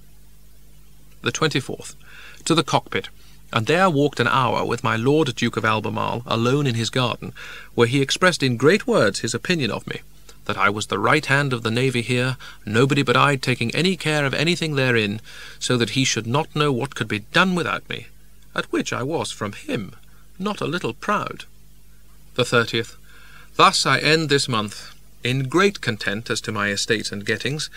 The 24th. To the cockpit, and there walked an hour with my Lord Duke of Albemarle alone in his garden, where he expressed in great words his opinion of me, that I was the right hand of the navy here, nobody but I taking any care of anything therein, so that he should not know what could be done without me, at which I was from him not a little proud. The 30th. Thus I end this month, in great content as to my estates and gettings,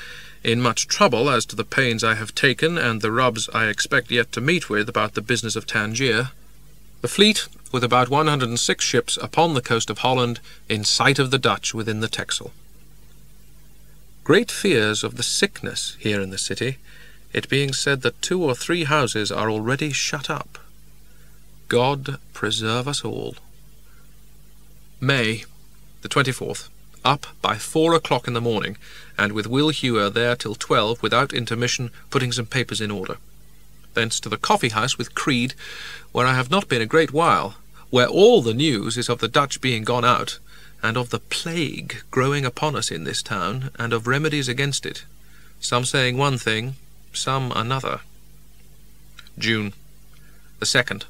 in much trouble as to the pains I have taken and the rubs I expect yet to meet with about the business of Tangier. The fleet, with about 106 ships upon the coast of Holland, in sight of the Dutch within the Texel. Great fears of the sickness here in the city, it being said that 2 or 3 houses are already shut up. God preserve us all. May, the 24th. Up by 4 o'clock in the morning, and with Will Hewer there till 12 without intermission, putting some papers in order. Thence to the coffee-house with Creed, where I have not been a great while, where all the news is of the Dutch being gone out, and of the plague growing upon us in this town, and of remedies against it, some saying one thing, some another. June the 2nd.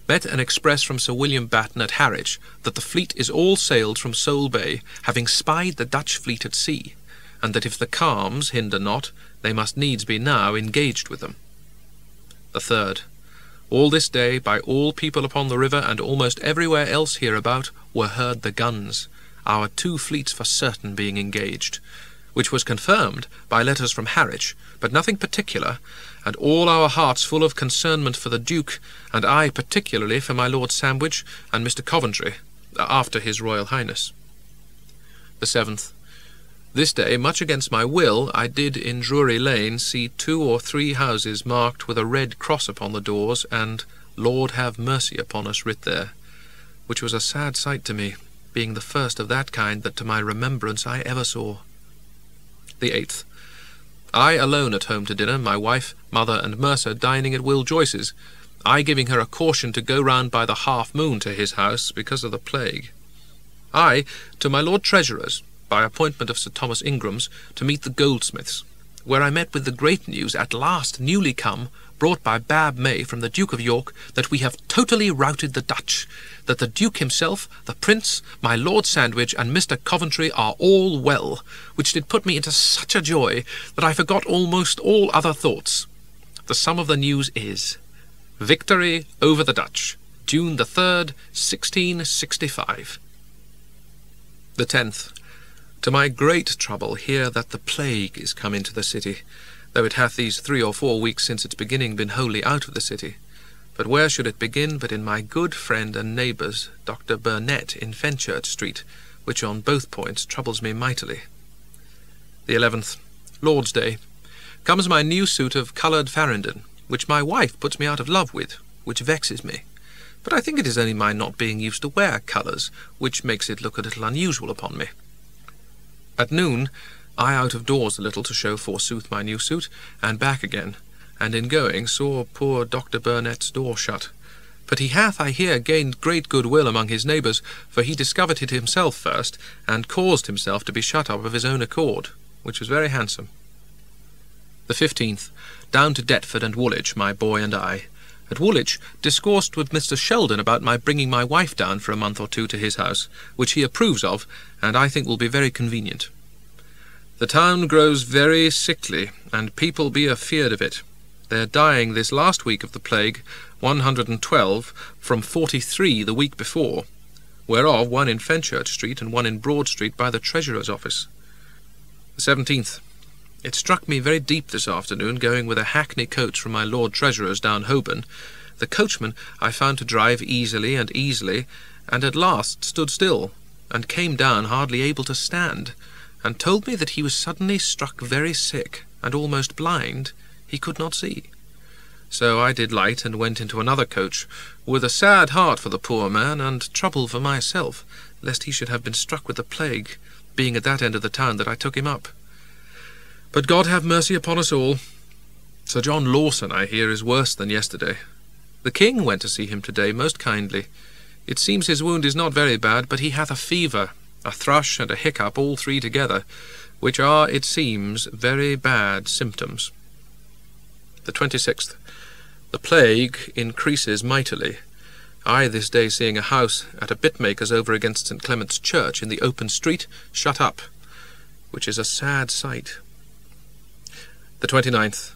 Met an express from Sir William Batten at Harwich, that the fleet is all sailed from Sole Bay, having spied the Dutch fleet at sea, and that if the calms hinder not, they must needs be now engaged with them. The 3rd. All this day, by all people upon the river, and almost everywhere else hereabout, were heard the guns, our 2 fleets for certain being engaged, which was confirmed by letters from Harwich, but nothing particular, and all our hearts full of concernment for the Duke, and I particularly for my Lord Sandwich and Mr. Coventry, after his Royal Highness. The 7th. This day, much against my will, I did in Drury Lane see 2 or 3 houses marked with a red cross upon the doors, and Lord have mercy upon us writ there, which was a sad sight to me, being the first of that kind that to my remembrance I ever saw. The 8th. I alone at home to dinner, my wife, mother, and Mercer dining at Will Joyce's, I giving her a caution to go round by the half-moon to his house because of the plague. I to my Lord Treasurer's, by appointment of Sir Thomas Ingram's, to meet the goldsmiths, where I met with the great news at last newly come, brought by Bab May from the Duke of York, that we have totally routed the Dutch, that the Duke himself, the Prince, my Lord Sandwich, and Mr. Coventry are all well, which did put me into such a joy that I forgot almost all other thoughts. The sum of the news is, victory over the Dutch, June the 3rd, 1665. The 10th. To my great trouble hear that the plague is come into the city, though it hath these 3 or 4 weeks since its beginning been wholly out of the city. But where should it begin but in my good friend and neighbour's, Dr. Burnet, in Fenchurch Street, which on both points troubles me mightily. The 11th. Lord's Day. Comes my new suit of coloured farindon, which my wife puts me out of love with, which vexes me. But I think it is only my not being used to wear colours, which makes it look a little unusual upon me. At noon, I out of doors a little to show forsooth my new suit, and back again, and in going saw poor Dr. Burnet's door shut. But he hath, I hear, gained great goodwill among his neighbours, for he discovered it himself first, and caused himself to be shut up of his own accord, which was very handsome. The 15th. Down to Deptford and Woolwich, my boy and I. At Woolwich, discoursed with Mr. Sheldon about my bringing my wife down for a month or 2 to his house, which he approves of, and I think will be very convenient. The town grows very sickly, and people be afeard of it. They're dying this last week of the plague, 112, from 43 the week before, whereof 1 in Fenchurch Street and 1 in Broad Street by the Treasurer's office. The 17th. It struck me very deep this afternoon, going with a hackney coach from my Lord Treasurer's down Holborn. The coachman I found to drive easily, and at last stood still, and came down hardly able to stand, and told me that he was suddenly struck very sick, and almost blind, he could not see. So I did light and went into another coach, with a sad heart for the poor man, and trouble for myself, lest he should have been struck with the plague, being at that end of the town that I took him up. But God have mercy upon us all. Sir John Lawson, I hear, is worse than yesterday. The King went to see him today most kindly. It seems his wound is not very bad, but he hath a fever, a thrush, and a hiccup, all 3 together, which are, it seems, very bad symptoms. The 26th. The plague increases mightily. I this day seeing a house at a bitmaker's over against St. Clement's Church in the open street shut up, which is a sad sight. The 29th.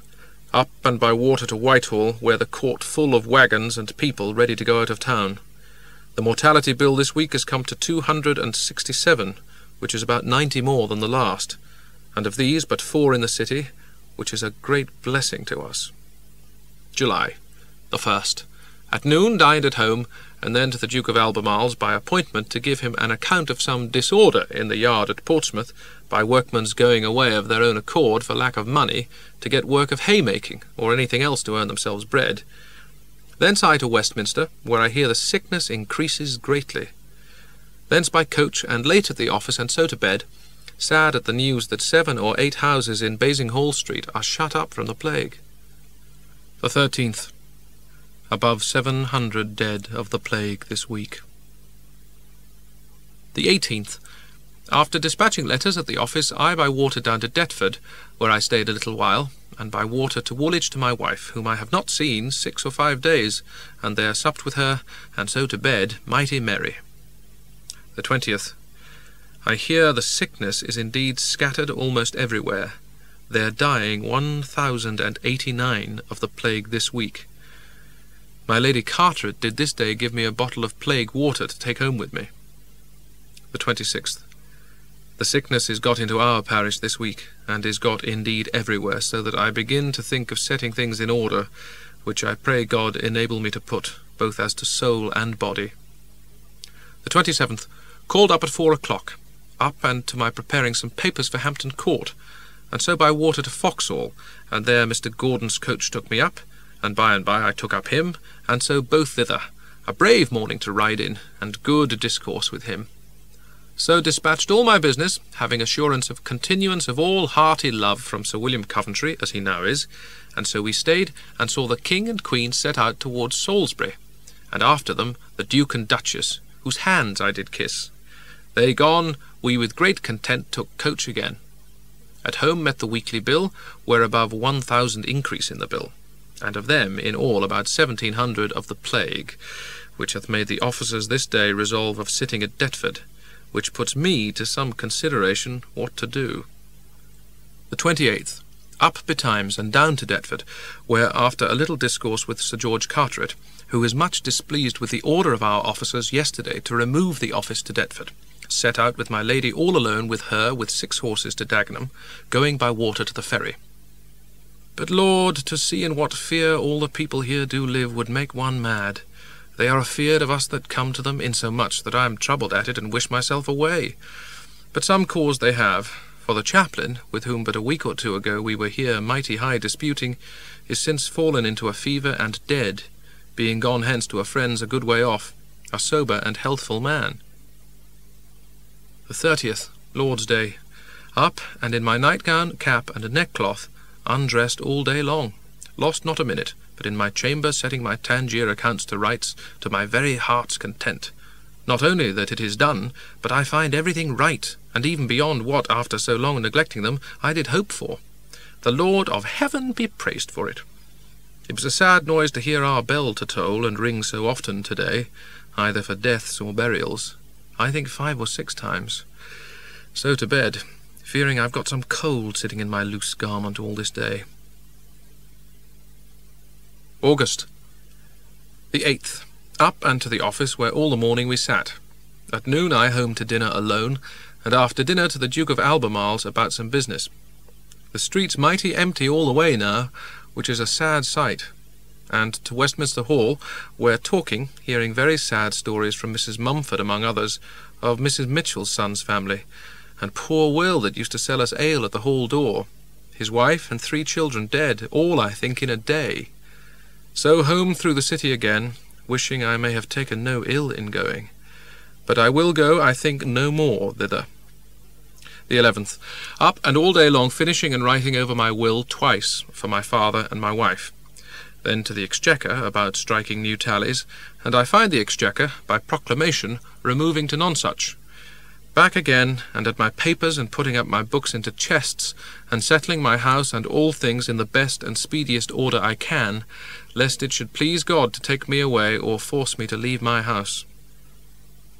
Up and by water to Whitehall, where the court full of waggons and people ready to go out of town. The mortality bill this week has come to 267, which is about 90 more than the last, and of these but 4 in the city, which is a great blessing to us. July. The 1st. At noon dined at home, and then to the Duke of Albemarle's by appointment to give him an account of some disorder in the yard at Portsmouth, by workmen's going away of their own accord for lack of money to get work of haymaking, or anything else to earn themselves bread. Thence I to Westminster, where I hear the sickness increases greatly. Thence by coach, and late at the office, and so to bed, sad at the news that 7 or 8 houses in Basinghall Street are shut up from the plague. The 13th. Above 700 dead of the plague this week. The 18th. After dispatching letters at the office, I by water down to Deptford, where I stayed a little while, and by water to Woolwich to my wife, whom I have not seen 6 or 5 days, and there supped with her, and so to bed, mighty merry. The 20th. I hear the sickness is indeed scattered almost everywhere. There dying 1,089 of the plague this week. My Lady Carteret did this day give me a bottle of plague water to take home with me. The 26th. The sickness is got into our parish this week, and is got indeed everywhere, so that I begin to think of setting things in order, which I pray God enable me to put, both as to soul and body. The 27th. Called up at 4 o'clock, up and to my preparing some papers for Hampton Court, and so by water to Vauxhall, and there Mr. Gordon's coach took me up, and by I took up him, and so both thither, a brave morning to ride in, and good discourse with him. So dispatched all my business, having assurance of continuance of all hearty love from Sir William Coventry, as he now is, and so we stayed, and saw the King and Queen set out towards Salisbury, and after them the Duke and Duchess, whose hands I did kiss. They gone, we with great content took coach again. At home met the weekly bill, where above 1,000 increase in the bill, and of them in all about 1,700 of the plague, which hath made the officers this day resolve of sitting at Deptford, which puts me to some consideration what to do. The 28th. Up betimes and down to Deptford, where, after a little discourse with Sir George Carteret, who is much displeased with the order of our officers yesterday to remove the office to Deptford, set out with my lady all alone with her with 6 horses to Dagenham, going by water to the ferry. But, Lord, to see in what fear all the people here do live would make one mad. They are afeard of us that come to them, insomuch that I am troubled at it and wish myself away. But some cause they have, for the chaplain, with whom but a week or 2 ago we were here mighty high disputing, is since fallen into a fever and dead, being gone hence to a friend's a good way off, a sober and healthful man. The 30th, Lord's Day. Up, and in my nightgown, cap, and neckcloth, undressed all day long, lost not a minute, but in my chamber setting my Tangier accounts to rights, to my very heart's content. Not only that it is done, but I find everything right, and even beyond what, after so long neglecting them, I did hope for. The Lord of heaven be praised for it. It was a sad noise to hear our bell to toll and ring so often to-day, either for deaths or burials. I think 5 or 6 times. So to bed, fearing I've got some cold sitting in my loose garment all this day. August. The 8th. Up and to the office, where all the morning we sat. At noon I home to dinner alone, and after dinner to the Duke of Albemarle's about some business. The streets mighty empty all the way now, which is a sad sight, and to Westminster Hall, where talking, hearing very sad stories from Mrs. Mumford among others, of Mrs. Mitchell's son's family, and poor Will that used to sell us ale at the hall door, his wife and 3 children dead, all, I think, in a day. So home through the city again, wishing I may have taken no ill in going. But I will go, I think, no more thither. The 11th. Up and all day long finishing and writing over my will twice for my father and my wife. Then to the Exchequer about striking new tallies, and I find the Exchequer, by proclamation, removing to Nonsuch. Back again, and at my papers and putting up my books into chests, and settling my house and all things in the best and speediest order I can, lest it should please God to take me away or force me to leave my house.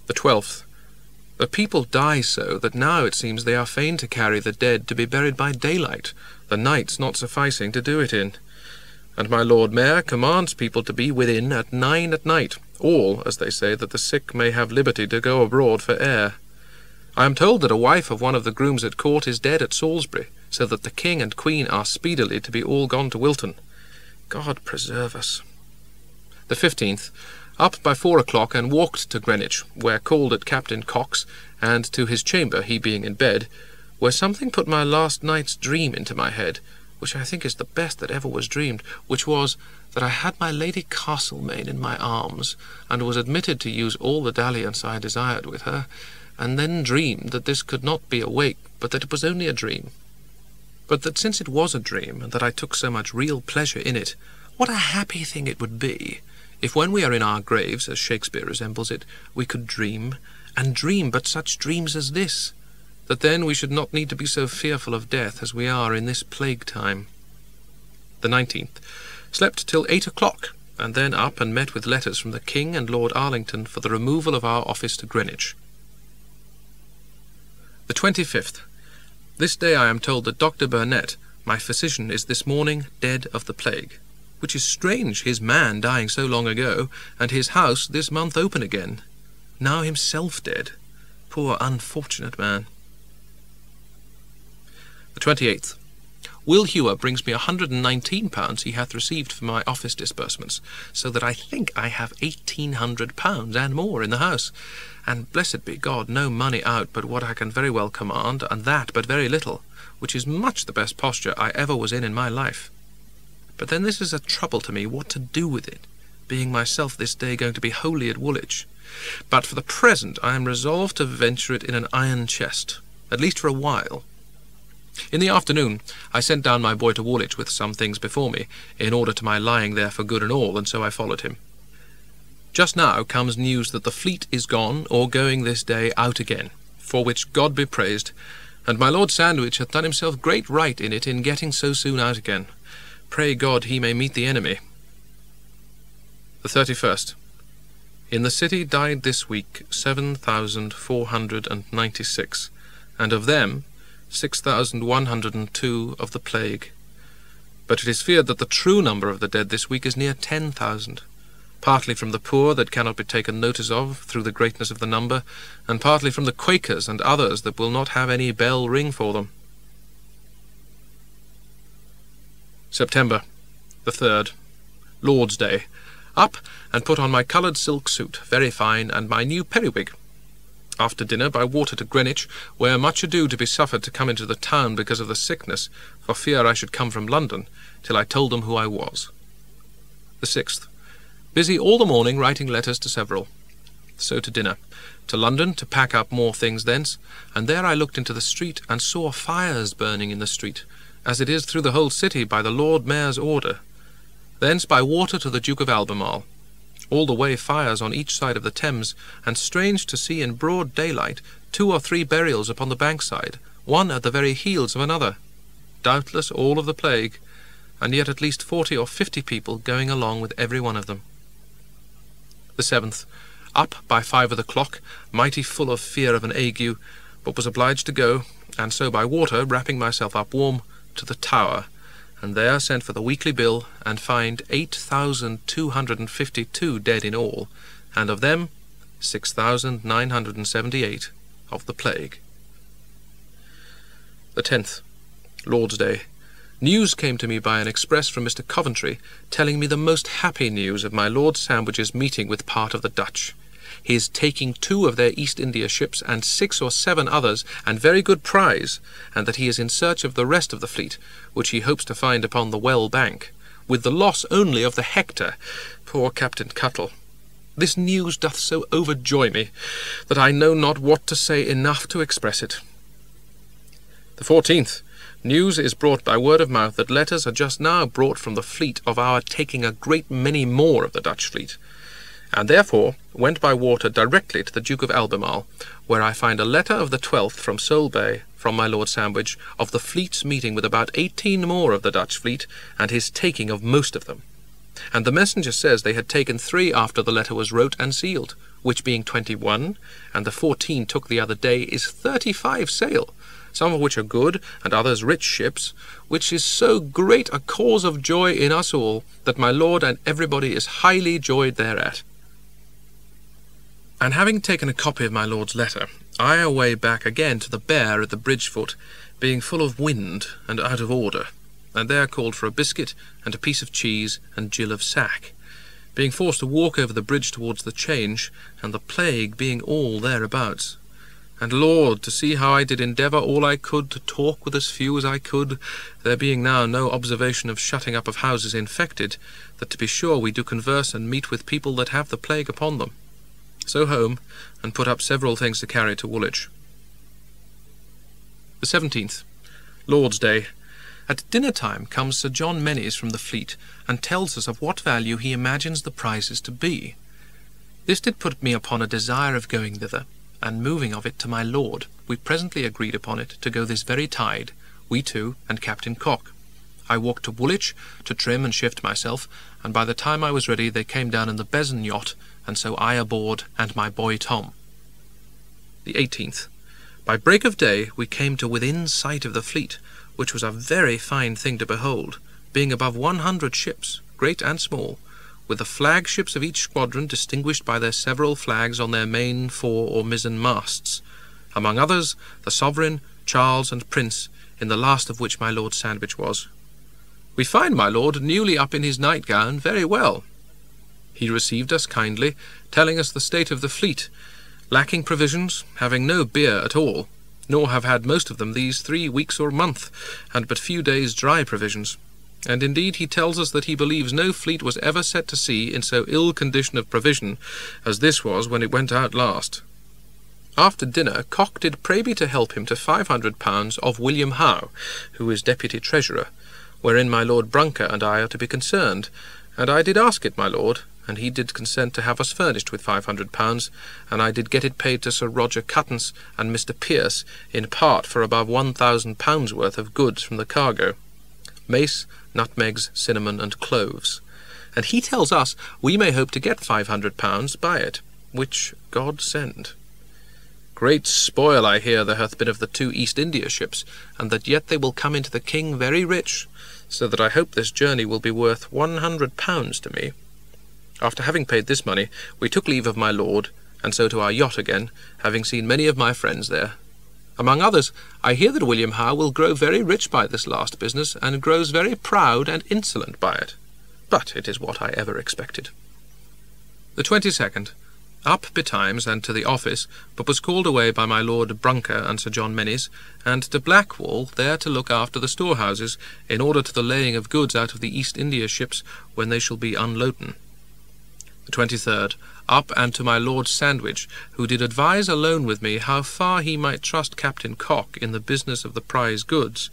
The 12th. The people die so that now it seems they are fain to carry the dead to be buried by daylight, the nights not sufficing to do it in. And my Lord Mayor commands people to be within at 9 at night, all, as they say, that the sick may have liberty to go abroad for air. I am told that a wife of one of the grooms at court is dead at Salisbury, so that the King and Queen are speedily to be all gone to Wilton. God preserve us. The 15th. Up by 4 o'clock and walked to Greenwich, where called at Captain Cox, and to his chamber, he being in bed, where something put my last night's dream into my head, which I think is the best that ever was dreamed, which was that I had my Lady Castlemaine in my arms, and was admitted to use all the dalliance I desired with her, and then dreamed that this could not be awake, but that it was only a dream. But that since it was a dream, and that I took so much real pleasure in it, what a happy thing it would be, if when we are in our graves, as Shakespeare resembles it, we could dream, and dream but such dreams as this, that then we should not need to be so fearful of death as we are in this plague time. The 19th. Slept till 8 o'clock, and then up and met with letters from the King and Lord Arlington for the removal of our office to Greenwich. The 25th. This day I am told that Dr. Burnett, my physician, is this morning dead of the plague, which is strange, his man dying so long ago, and his house this month open again. Now himself dead. Poor unfortunate man. The 28th. Will Hewer brings me £119 he hath received for my office disbursements, so that I think I have £1,800 and more in the house, and blessed be God, no money out but what I can very well command, and that but very little, which is much the best posture I ever was in my life. But then this is a trouble to me what to do with it, being myself this day going to be wholly at Woolwich. But for the present I am resolved to venture it in an iron chest, at least for a while. In the afternoon I sent down my boy to Woolwich with some things before me, in order to my lying there for good and all, and so I followed him. Just now comes news that the fleet is gone, or going this day out again, for which God be praised, and my Lord Sandwich hath done himself great right in it in getting so soon out again. Pray God he may meet the enemy. The 31st. In the city died this week 7,496, and of them 6,102 of the plague, but it is feared that the true number of the dead this week is near 10,000, partly from the poor that cannot be taken notice of through the greatness of the number, and partly from the Quakers and others that will not have any bell ring for them. September the 3rd, Lord's Day. Up and put on my coloured silk suit, very fine, and my new periwig. After dinner by water to Greenwich, where much ado to be suffered to come into the town because of the sickness, for fear I should come from London, till I told them who I was. The 6th, busy all the morning writing letters to several. So to dinner. To London to pack up more things thence, and there I looked into the street and saw fires burning in the street, as it is through the whole city by the Lord Mayor's order. Thence by water to the Duke of Albemarle. All the way fires on each side of the Thames, and strange to see in broad daylight 2 or 3 burials upon the bankside, one at the very heels of another. Doubtless all of the plague, and yet at least 40 or 50 people going along with every one of them. The 7th, up by 5 of the clock, mighty full of fear of an ague, but was obliged to go, and so by water, wrapping myself up warm, to the Tower, and there sent for the weekly bill, and find 8,252 dead in all, and of them 6,978 of the plague. The 10th, Lord's Day. News came to me by an express from Mr. Coventry, telling me the most happy news of my Lord Sandwich's meeting with part of the Dutch. He is taking 2 of their East India ships and 6 or 7 others, and very good prize, and that he is in search of the rest of the fleet, which he hopes to find upon the Well bank, with the loss only of the Hector, poor Captain Cuttle. This news doth so overjoy me, that I know not what to say enough to express it. The 14th, news is brought by word of mouth that letters are just now brought from the fleet of our taking a great many more of the Dutch fleet, and therefore went by water directly to the Duke of Albemarle, where I find a letter of the 12th from Solebay, from my Lord Sandwich, of the fleet's meeting with about 18 more of the Dutch fleet, and his taking of most of them. And the messenger says they had taken 3 after the letter was wrote and sealed, which being 21, and the 14 took the other day, is 35 sail, some of which are good, and others rich ships, which is so great a cause of joy in us all, that my lord and everybody is highly joyed thereat. And having taken a copy of my lord's letter, I away back again to the Bear at the bridge foot, being full of wind and out of order, and there called for a biscuit and a piece of cheese and gill of sack, being forced to walk over the bridge towards the Change, and the plague being all thereabouts. And Lord, to see how I did endeavour all I could to talk with as few as I could, there being now no observation of shutting up of houses infected, that to be sure we do converse and meet with people that have the plague upon them. So home, and put up several things to carry to Woolwich. The 17th, Lord's Day. At dinner time comes Sir John Mennies from the fleet, and tells us of what value he imagines the prizes to be. This did put me upon a desire of going thither, and moving of it to my lord, we presently agreed upon it to go this very tide, we 2 and Captain Cock. I walked to Woolwich to trim and shift myself, and by the time I was ready they came down in the Besan yacht, and so I aboard and my boy Tom. The 18th. By break of day we came to within sight of the fleet, which was a very fine thing to behold, being above 100 ships, great and small, with the flagships of each squadron distinguished by their several flags on their main, fore, or mizzen masts, among others the Sovereign, Charles, and Prince, in the last of which my Lord Sandwich was. We find my lord newly up in his nightgown very well. He received us kindly, telling us the state of the fleet, lacking provisions, having no beer at all, nor have had most of them these 3 weeks or month, and but few days' dry provisions. And indeed he tells us that he believes no fleet was ever set to sea in so ill condition of provision as this was when it went out last. After dinner Cock did pray me to help him to £500 of William Howe, who is Deputy Treasurer, wherein my Lord Brunker and I are to be concerned, and I did ask it, my lord, and he did consent to have us furnished with £500, and I did get it paid to Sir Roger Cuttance and Mr. Pierce in part for above £1,000 worth of goods from the cargo, mace, nutmegs, cinnamon, and cloves, and he tells us we may hope to get £500 by it, which God send. Great spoil I hear there hath been of the 2 East India ships, and that yet they will come into the king very rich, so that I hope this journey will be worth £100 to me. After having paid this money, we took leave of my lord, and so to our yacht again, having seen many of my friends there. Among others, I hear that William Howe will grow very rich by this last business, and grows very proud and insolent by it. But it is what I ever expected. The 22nd. Up betimes and to the office, but was called away by my Lord Brunker and Sir John Mennies, and to Blackwall, there to look after the storehouses, in order to the laying of goods out of the East India ships when they shall be unloaden. The 23rd. Up and to my Lord Sandwich, who did advise alone with me how far he might trust Captain Cock in the business of the prize goods,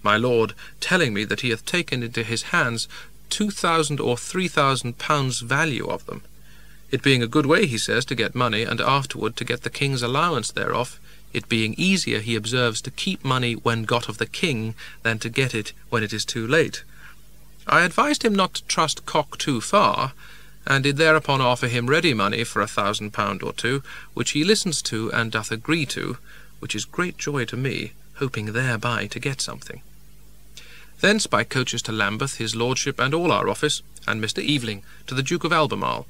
my lord telling me that he hath taken into his hands 2,000 or 3,000 pounds value of them, it being a good way, he says, to get money, and afterward to get the king's allowance thereof, it being easier, he observes, to keep money when got of the king than to get it when it is too late. I advised him not to trust Cock too far, and did thereupon offer him ready money for £1,000 or two, which he listens to and doth agree to, which is great joy to me, hoping thereby to get something. Thence by coaches to Lambeth, his lordship and all our office, and Mr. Eveling, to the Duke of Albemarle,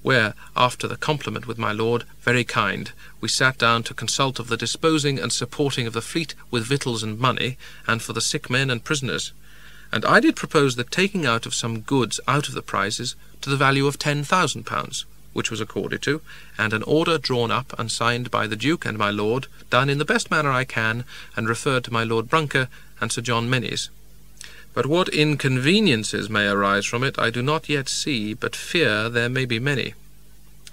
where, after the compliment with my lord, very kind, we sat down to consult of the disposing and supporting of the fleet with victuals and money, and for the sick men and prisoners. And I did propose the taking out of some goods out of the prizes to the value of £10,000, which was accorded to, and an order drawn up and signed by the Duke and my lord, done in the best manner I can, and referred to my Lord Brunker and Sir John Mennies. But what inconveniences may arise from it I do not yet see, but fear there may be many.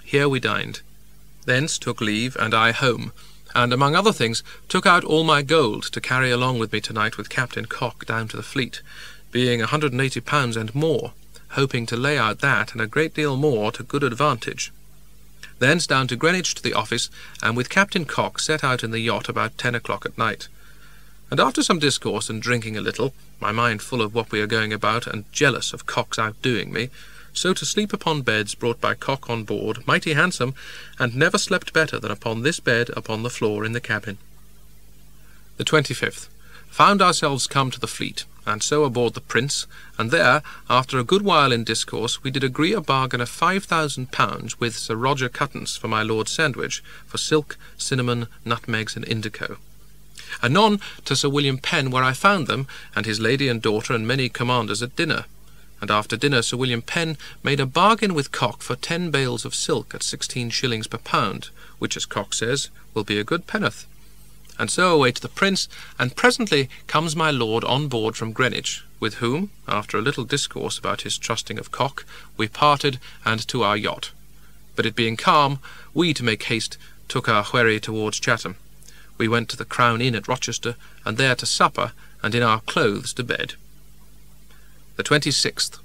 Here we dined. Thence took leave, and I home, and among other things took out all my gold to carry along with me tonight with Captain Cock down to the fleet, being £180 and more, hoping to lay out that and a great deal more to good advantage. Thence down to Greenwich to the office, and with Captain Cock set out in the yacht about 10 o'clock at night. And after some discourse and drinking a little, my mind full of what we are going about, and jealous of Cock's outdoing me, so to sleep upon beds brought by Cock on board, mighty handsome, and never slept better than upon this bed upon the floor in the cabin. The 25th. Found ourselves come to the fleet, and so aboard the Prince, and there, after a good while in discourse, we did agree a bargain of £5,000 with Sir Roger Cuttance for my Lord Sandwich, for silk, cinnamon, nutmegs, and indigo. Anon to Sir William Penn, where I found them, and his lady and daughter, and many commanders at dinner. And after dinner Sir William Penn made a bargain with Cock for 10 bales of silk at 16 shillings per pound, which, as Cock says, will be a good penn'orth. And so away to the Prince, and presently comes my lord on board from Greenwich, with whom, after a little discourse about his trusting of Cock, we parted and to our yacht. But it being calm, we, to make haste, took our wherry towards Chatham. We went to the Crown Inn at Rochester, and there to supper, and in our clothes to bed. The 26th.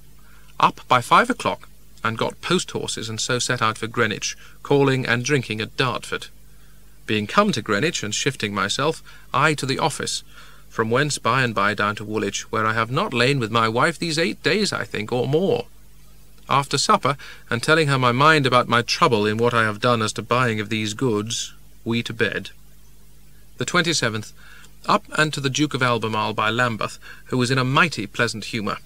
Up by 5 o'clock, and got post-horses, and so set out for Greenwich, calling and drinking at Dartford. Being come to Greenwich, and shifting myself, I to the office, from whence by and by down to Woolwich, where I have not lain with my wife these 8 days, I think, or more. After supper, and telling her my mind about my trouble in what I have done as to buying of these goods, we to bed. The 27th. Up and to the Duke of Albemarle by Lambeth, who was in a mighty pleasant humour.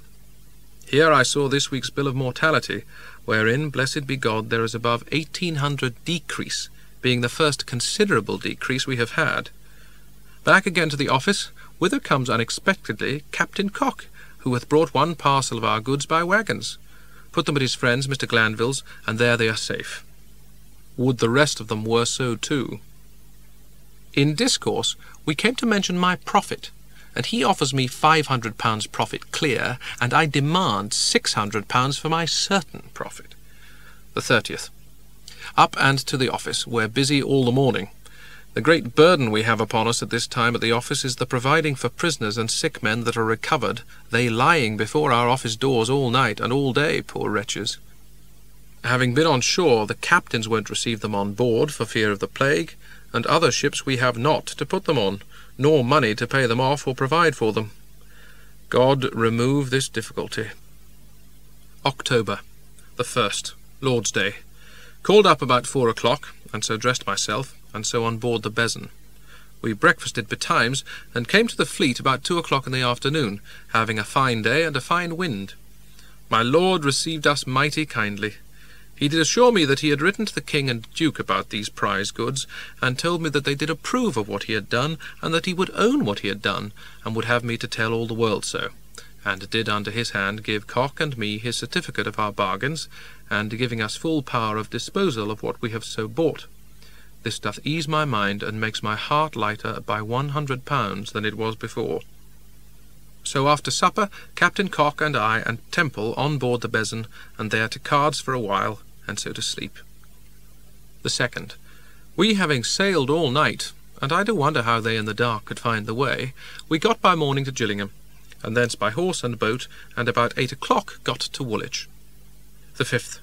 Here I saw this week's bill of mortality, wherein, blessed be God, there is above 1,800 decrease, being the first considerable decrease we have had. Back again to the office, whither comes unexpectedly Captain Cock, who hath brought one parcel of our goods by waggons, put them at his friend's, Mr. Glanville's, and there they are safe. Would the rest of them were so too. In discourse we came to mention my profit, and he offers me £500 profit clear, and I demand £600 for my certain profit. The 30th. Up and to the office, where busy all the morning. The great burden we have upon us at this time at the office is the providing for prisoners and sick men that are recovered, they lying before our office doors all night and all day, poor wretches. Having been on shore, the captains won't receive them on board for fear of the plague, and other ships we have not to put them on, nor money to pay them off or provide for them. God remove this difficulty. October, the 1st, Lord's Day. Called up about 4 o'clock, and so dressed myself, and so on board the Besom. We breakfasted betimes, and came to the Fleet about 2 o'clock in the afternoon, having a fine day and a fine wind. My lord received us mighty kindly. He did assure me that he had written to the king and duke about these prize goods, and told me that they did approve of what he had done, and that he would own what he had done, and would have me to tell all the world so, and did under his hand give Cock and me his certificate of our bargains, and giving us full power of disposal of what we have so bought. This doth ease my mind, and makes my heart lighter by £100 than it was before. So after supper, Captain Cock and I and Temple on board the Besom, and there to cards for a while, and so to sleep. The 2nd. We having sailed all night, and I do wonder how they in the dark could find the way, we got by morning to Gillingham, and thence by horse and boat, and about 8 o'clock got to Woolwich. The 5th.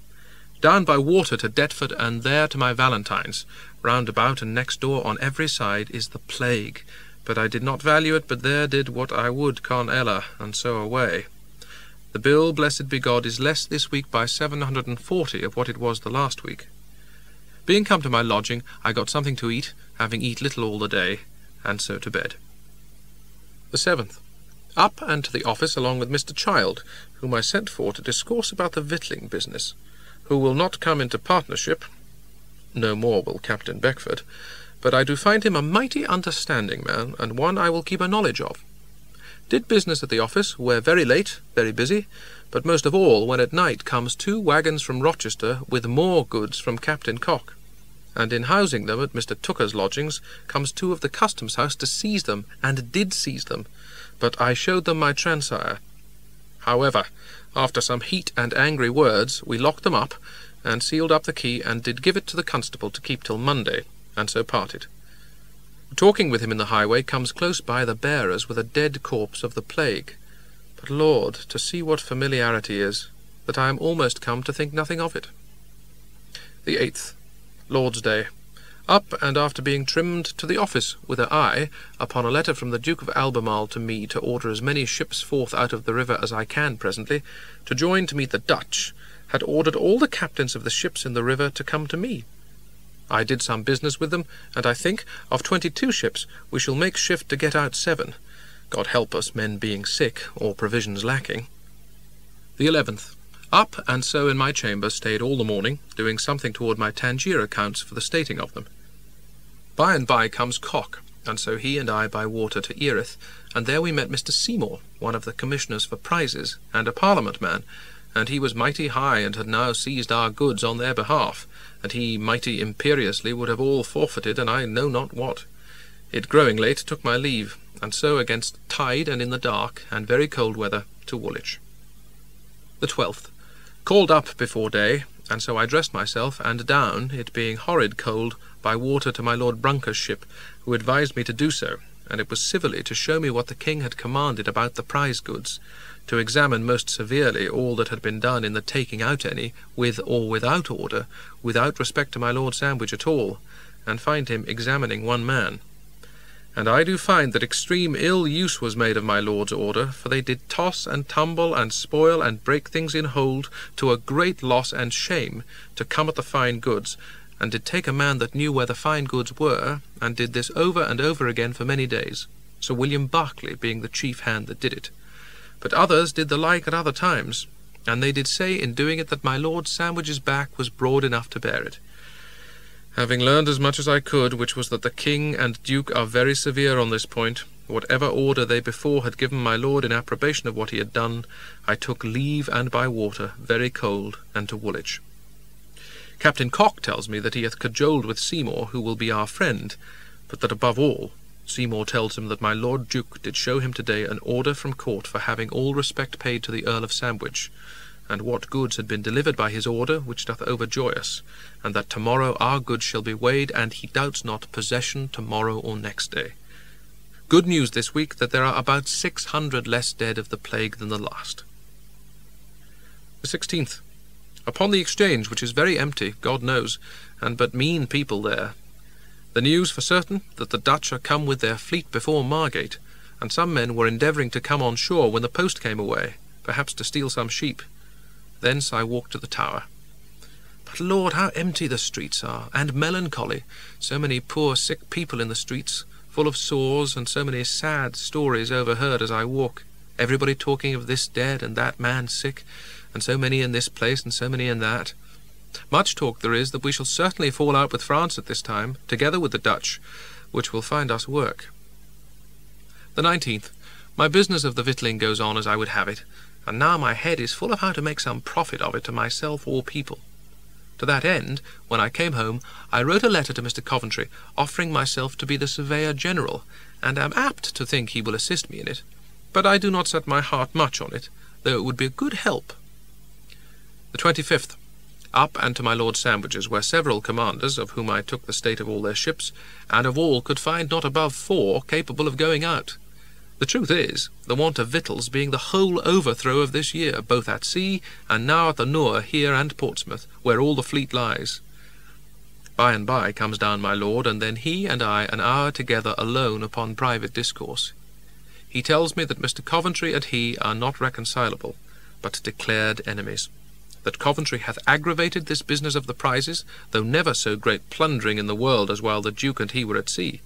Down by water to Deptford, and there to my Valentine's. Round about and next door on every side is the plague, but I did not value it, but there did what I would con Ella, and so away. The bill, blessed be God, is less this week by 740 of what it was the last week. Being come to my lodging, I got something to eat, having eat little all the day, and so to bed. The 7th. Up and to the office along with Mr. Child, whom I sent for to discourse about the victualling business, who will not come into partnership, no more will Captain Beckford, but I do find him a mighty understanding man, and one I will keep a knowledge of. Did business at the office, where very late, very busy, but most of all when at night comes 2 waggons from Rochester with more goods from Captain Cock, and in housing them at Mr. Tooker's lodgings comes 2 of the customs house to seize them, and did seize them, but I showed them my transire. However, after some heat and angry words, we locked them up, and sealed up the key, and did give it to the constable to keep till Monday, and so parted. Talking with him in the highway, comes close by the bearers with a dead corpse of the plague. But, Lord, to see what familiarity is, that I am almost come to think nothing of it. The 8th. Lord's Day. Up, and after being trimmed to the office, with an eye upon a letter from the Duke of Albemarle to me to order as many ships forth out of the river as I can presently, to join to meet the Dutch, had ordered all the captains of the ships in the river to come to me. I did some business with them, and I think, of 22 ships, we shall make shift to get out 7. God help us, men being sick, or provisions lacking. The 11th. Up, and so in my chamber stayed all the morning, doing something toward my Tangier accounts for the stating of them. By and by comes Cock, and so he and I by water to Erith, and there we met Mr. Seymour, one of the commissioners for prizes, and a Parliament man, and he was mighty high, and had now seized our goods on their behalf, and he mighty imperiously would have all forfeited, and I know not what. It growing late, took my leave, and so against tide and in the dark, and very cold weather, to Woolwich. The 12th. Called up before day, and so I dressed myself, and down, it being horrid cold, by water to my Lord Brunker's ship, who advised me to do so, and it was civilly to show me what the king had commanded about the prize goods, to examine most severely all that had been done in the taking out any, with or without order, without respect to my Lord Sandwich at all, and find him examining one man. And I do find that extreme ill use was made of my lord's order, for they did toss and tumble and spoil and break things in hold, to a great loss and shame, to come at the fine goods, and did take a man that knew where the fine goods were, and did this over and over again for many days, Sir William Berkeley being the chief hand that did it. But others did the like at other times, and they did say in doing it that my Lord Sandwich's back was broad enough to bear it. Having learned as much as I could, which was that the king and duke are very severe on this point, whatever order they before had given my lord in approbation of what he had done, I took leave and by water, very cold, and to Woolwich. Captain Cock tells me that he hath cajoled with Seymour, who will be our friend, but that above all, Seymour tells him that my Lord Duke did show him today an order from court for having all respect paid to the Earl of Sandwich, and what goods had been delivered by his order, which doth overjoy us, and that tomorrow our goods shall be weighed, and he doubts not possession tomorrow or next day. Good news this week that there are about 600 less dead of the plague than the last. The 16th. Upon the exchange, which is very empty, God knows, and but mean people there. The news for certain that the Dutch are come with their fleet before Margate, and some men were endeavouring to come on shore when the post came away, perhaps to steal some sheep. Thence I walked to the Tower. But, Lord, how empty the streets are, and melancholy, so many poor sick people in the streets, full of sores, and so many sad stories overheard as I walk, everybody talking of this dead and that man sick, and so many in this place and so many in that. Much talk there is that we shall certainly fall out with France at this time, together with the Dutch, which will find us work. The 19th. My business of the victualling goes on as I would have it, and now my head is full of how to make some profit of it to myself or people. To that end, when I came home, I wrote a letter to Mr. Coventry, offering myself to be the Surveyor General, and am apt to think he will assist me in it, but I do not set my heart much on it, though it would be a good help. The 25th. Up and to my Lord Sandwich's, where several commanders, of whom I took the state of all their ships, and of all could find not above 4 capable of going out. The truth is, the want of victuals being the whole overthrow of this year, both at sea, and now at the Nore here and Portsmouth, where all the fleet lies. By and by comes down my lord, and then he and I an hour together alone upon private discourse. He tells me that Mr. Coventry and he are not reconcilable, but declared enemies. That Coventry hath aggravated this business of the prizes, though never so great plundering in the world as while the Duke and he were at sea.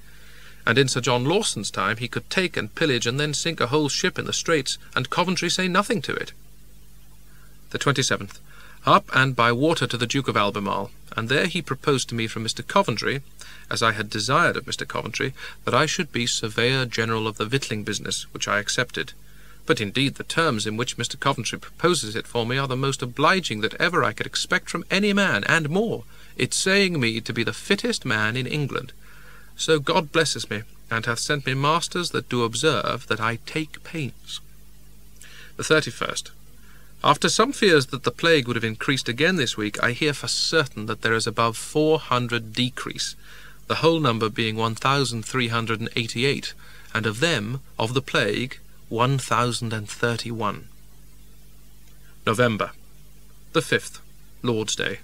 And in Sir John Lawson's time he could take and pillage and then sink a whole ship in the Straits, and Coventry say nothing to it. The 27th. Up and by water to the Duke of Albemarle, and there he proposed to me from Mr. Coventry, as I had desired of Mr. Coventry, that I should be Surveyor General of the victualling business, which I accepted. But indeed the terms in which Mr. Coventry proposes it for me are the most obliging that ever I could expect from any man, and more, it saying me to be the fittest man in England. So God blesses me, and hath sent me masters that do observe that I take pains. The 31st. After some fears that the plague would have increased again this week, I hear for certain that there is above 400 decrease, the whole number being 1,388, and of them, of the plague, 1,031. November. The 5th. Lord's Day.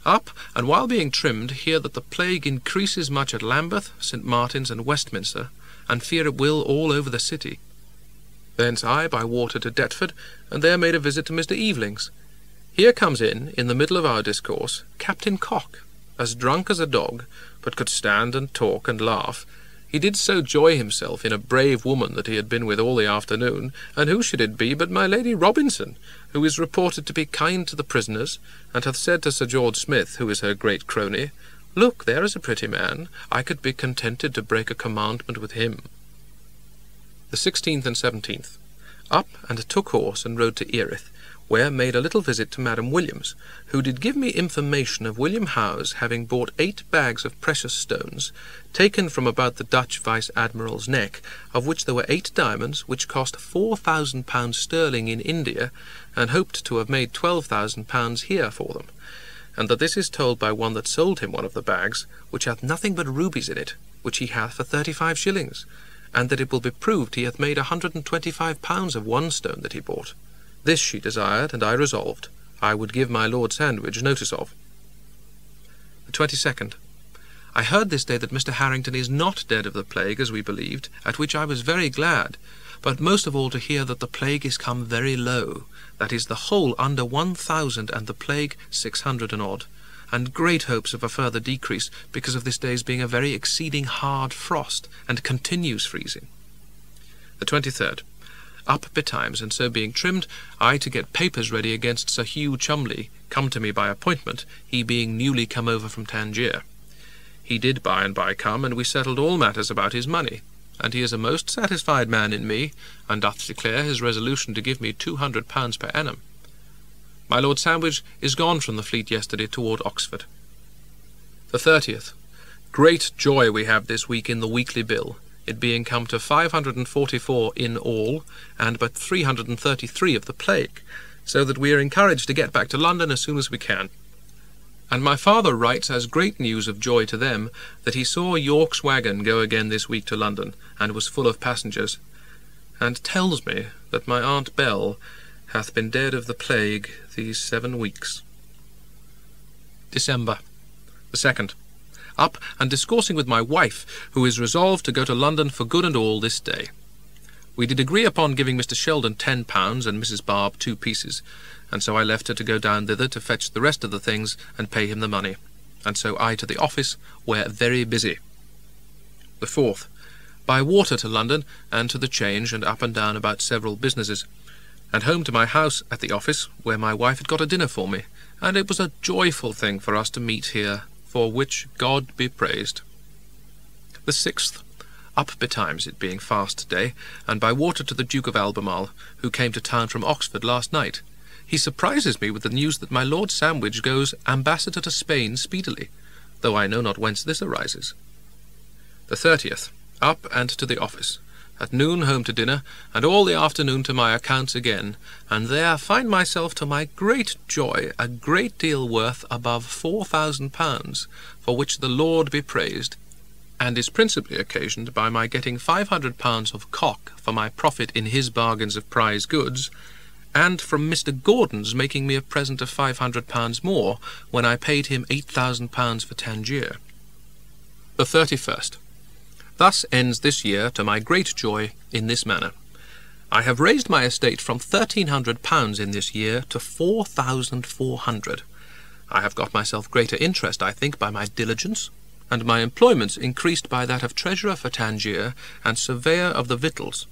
Up, and while being trimmed, hear that the plague increases much at Lambeth, St. Martin's, and Westminster, and fear it will all over the city. Thence I by water to Deptford, and there made a visit to Mr. Eveling's. Here comes in the middle of our discourse, Captain Cock, as drunk as a dog, but could stand and talk and laugh. He did so joy himself in a brave woman that he had been with all the afternoon, and who should it be but my Lady Robinson, who is reported to be kind to the prisoners, and hath said to Sir George Smith, who is her great crony, "Look, there is a pretty man. I could be contented to break a commandment with him." The 16th and 17th. Up and took horse and rode to Erith, where made a little visit to Madam Williams, who did give me information of William Howe's having bought 8 bags of precious stones, taken from about the Dutch Vice-Admiral's neck, of which there were 8 diamonds, which cost £4,000 sterling in India, and hoped to have made £12,000 here for them, and that this is told by one that sold him one of the bags, which hath nothing but rubies in it, which he hath for 35 shillings, and that it will be proved he hath made £125 of one stone that he bought. This she desired, and I resolved I would give my Lord Sandwich notice of. The 22nd. I heard this day that Mr. Harrington is not dead of the plague, as we believed, at which I was very glad, but most of all to hear that the plague is come very low, that is, the whole under 1,000, and the plague 600 and odd, and great hopes of a further decrease, because of this day's being a very exceeding hard frost, and continues freezing. The 23rd. Up betimes, and so being trimmed, I to get papers ready against Sir Hugh Cholmondeley, come to me by appointment, he being newly come over from Tangier. He did by and by come, and we settled all matters about his money, and he is a most satisfied man in me, and doth declare his resolution to give me £200 per annum. My Lord Sandwich is gone from the fleet yesterday toward Oxford. The 30th. Great joy we have this week in the weekly bill, it being come to 544 in all, and but 333 of the plague, so that we are encouraged to get back to London as soon as we can. And my father writes as great news of joy to them, that he saw York's waggon go again this week to London, and was full of passengers, and tells me that my Aunt Bell hath been dead of the plague these 7 weeks. December the 2nd. Up and discoursing with my wife, who is resolved to go to London for good and all this day. We did agree upon giving Mr. Sheldon £10 and Mrs. Barb 2 pieces, and so I left her to go down thither to fetch the rest of the things and pay him the money, and so I to the office, where very busy. The 4th. by water to London and to the Change, and up and down about several businesses, and home to my house at the office, where my wife had got a dinner for me, and it was a joyful thing for us to meet here, for which God be praised. The 6th, up betimes, it being fast day, and by water to the Duke of Albemarle, who came to town from Oxford last night. He surprises me with the news that my Lord Sandwich goes ambassador to Spain speedily, though I know not whence this arises. The 30th, up and to the office. At noon home to dinner, and all the afternoon to my accounts again, and there find myself to my great joy a great deal worth above £4,000, for which the Lord be praised, and is principally occasioned by my getting £500 of cock for my profit in his bargains of prize goods, and from Mr. Gordon's making me a present of £500 more when I paid him £8,000 for Tangier. The 31st. Thus ends this year to my great joy in this manner. I have raised my estate from £1,300 in this year to £4,400. I have got myself greater interest, I think, by my diligence, and my employments increased by that of treasurer for Tangier and surveyor of the victuals.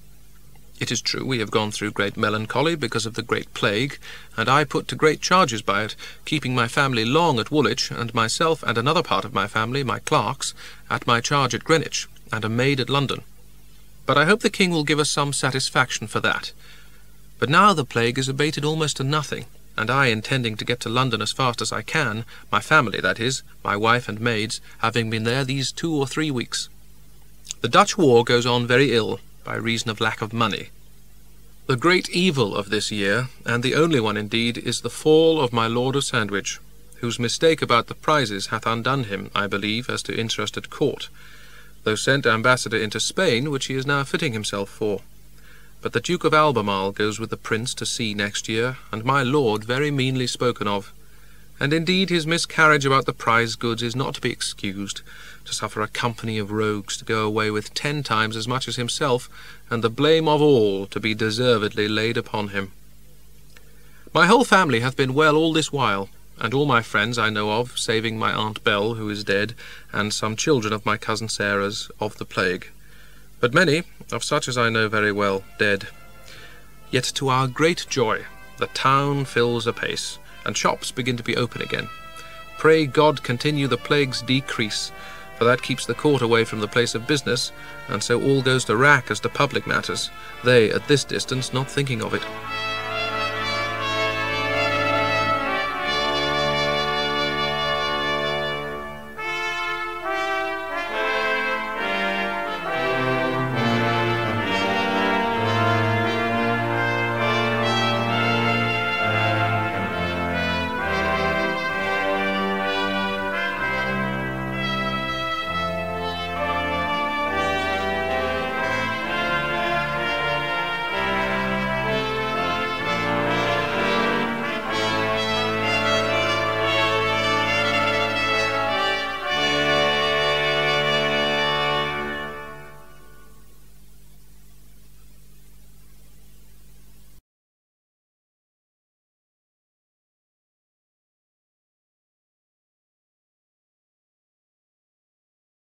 It is true we have gone through great melancholy because of the great plague, and I put to great charges by it, keeping my family long at Woolwich, and myself and another part of my family, my clerks, at my charge at Greenwich, and a maid at London. But I hope the King will give us some satisfaction for that. But now the plague is abated almost to nothing, and I intending to get to London as fast as I can, my family, that is, my wife and maids, having been there these 2 or 3 weeks. The Dutch war goes on very ill, by reason of lack of money. The great evil of this year, and the only one indeed, is the fall of my Lord of Sandwich, whose mistake about the prizes hath undone him, I believe, as to interest at court, though sent ambassador into Spain, which he is now fitting himself for. But the Duke of Albemarle goes with the Prince to sea next year, and my Lord very meanly spoken of, and indeed his miscarriage about the prize goods is not to be excused, to suffer a company of rogues to go away with 10 times as much as himself, and the blame of all to be deservedly laid upon him. My whole family hath been well all this while, and all my friends I know of, saving my Aunt Bell, who is dead, and some children of my cousin Sarah's, of the plague. But many, of such as I know very well, dead. Yet to our great joy, the town fills apace, and shops begin to be open again. Pray God continue the plague's decrease, for that keeps the court away from the place of business, and so all goes to rack as to public matters, they at this distance not thinking of it.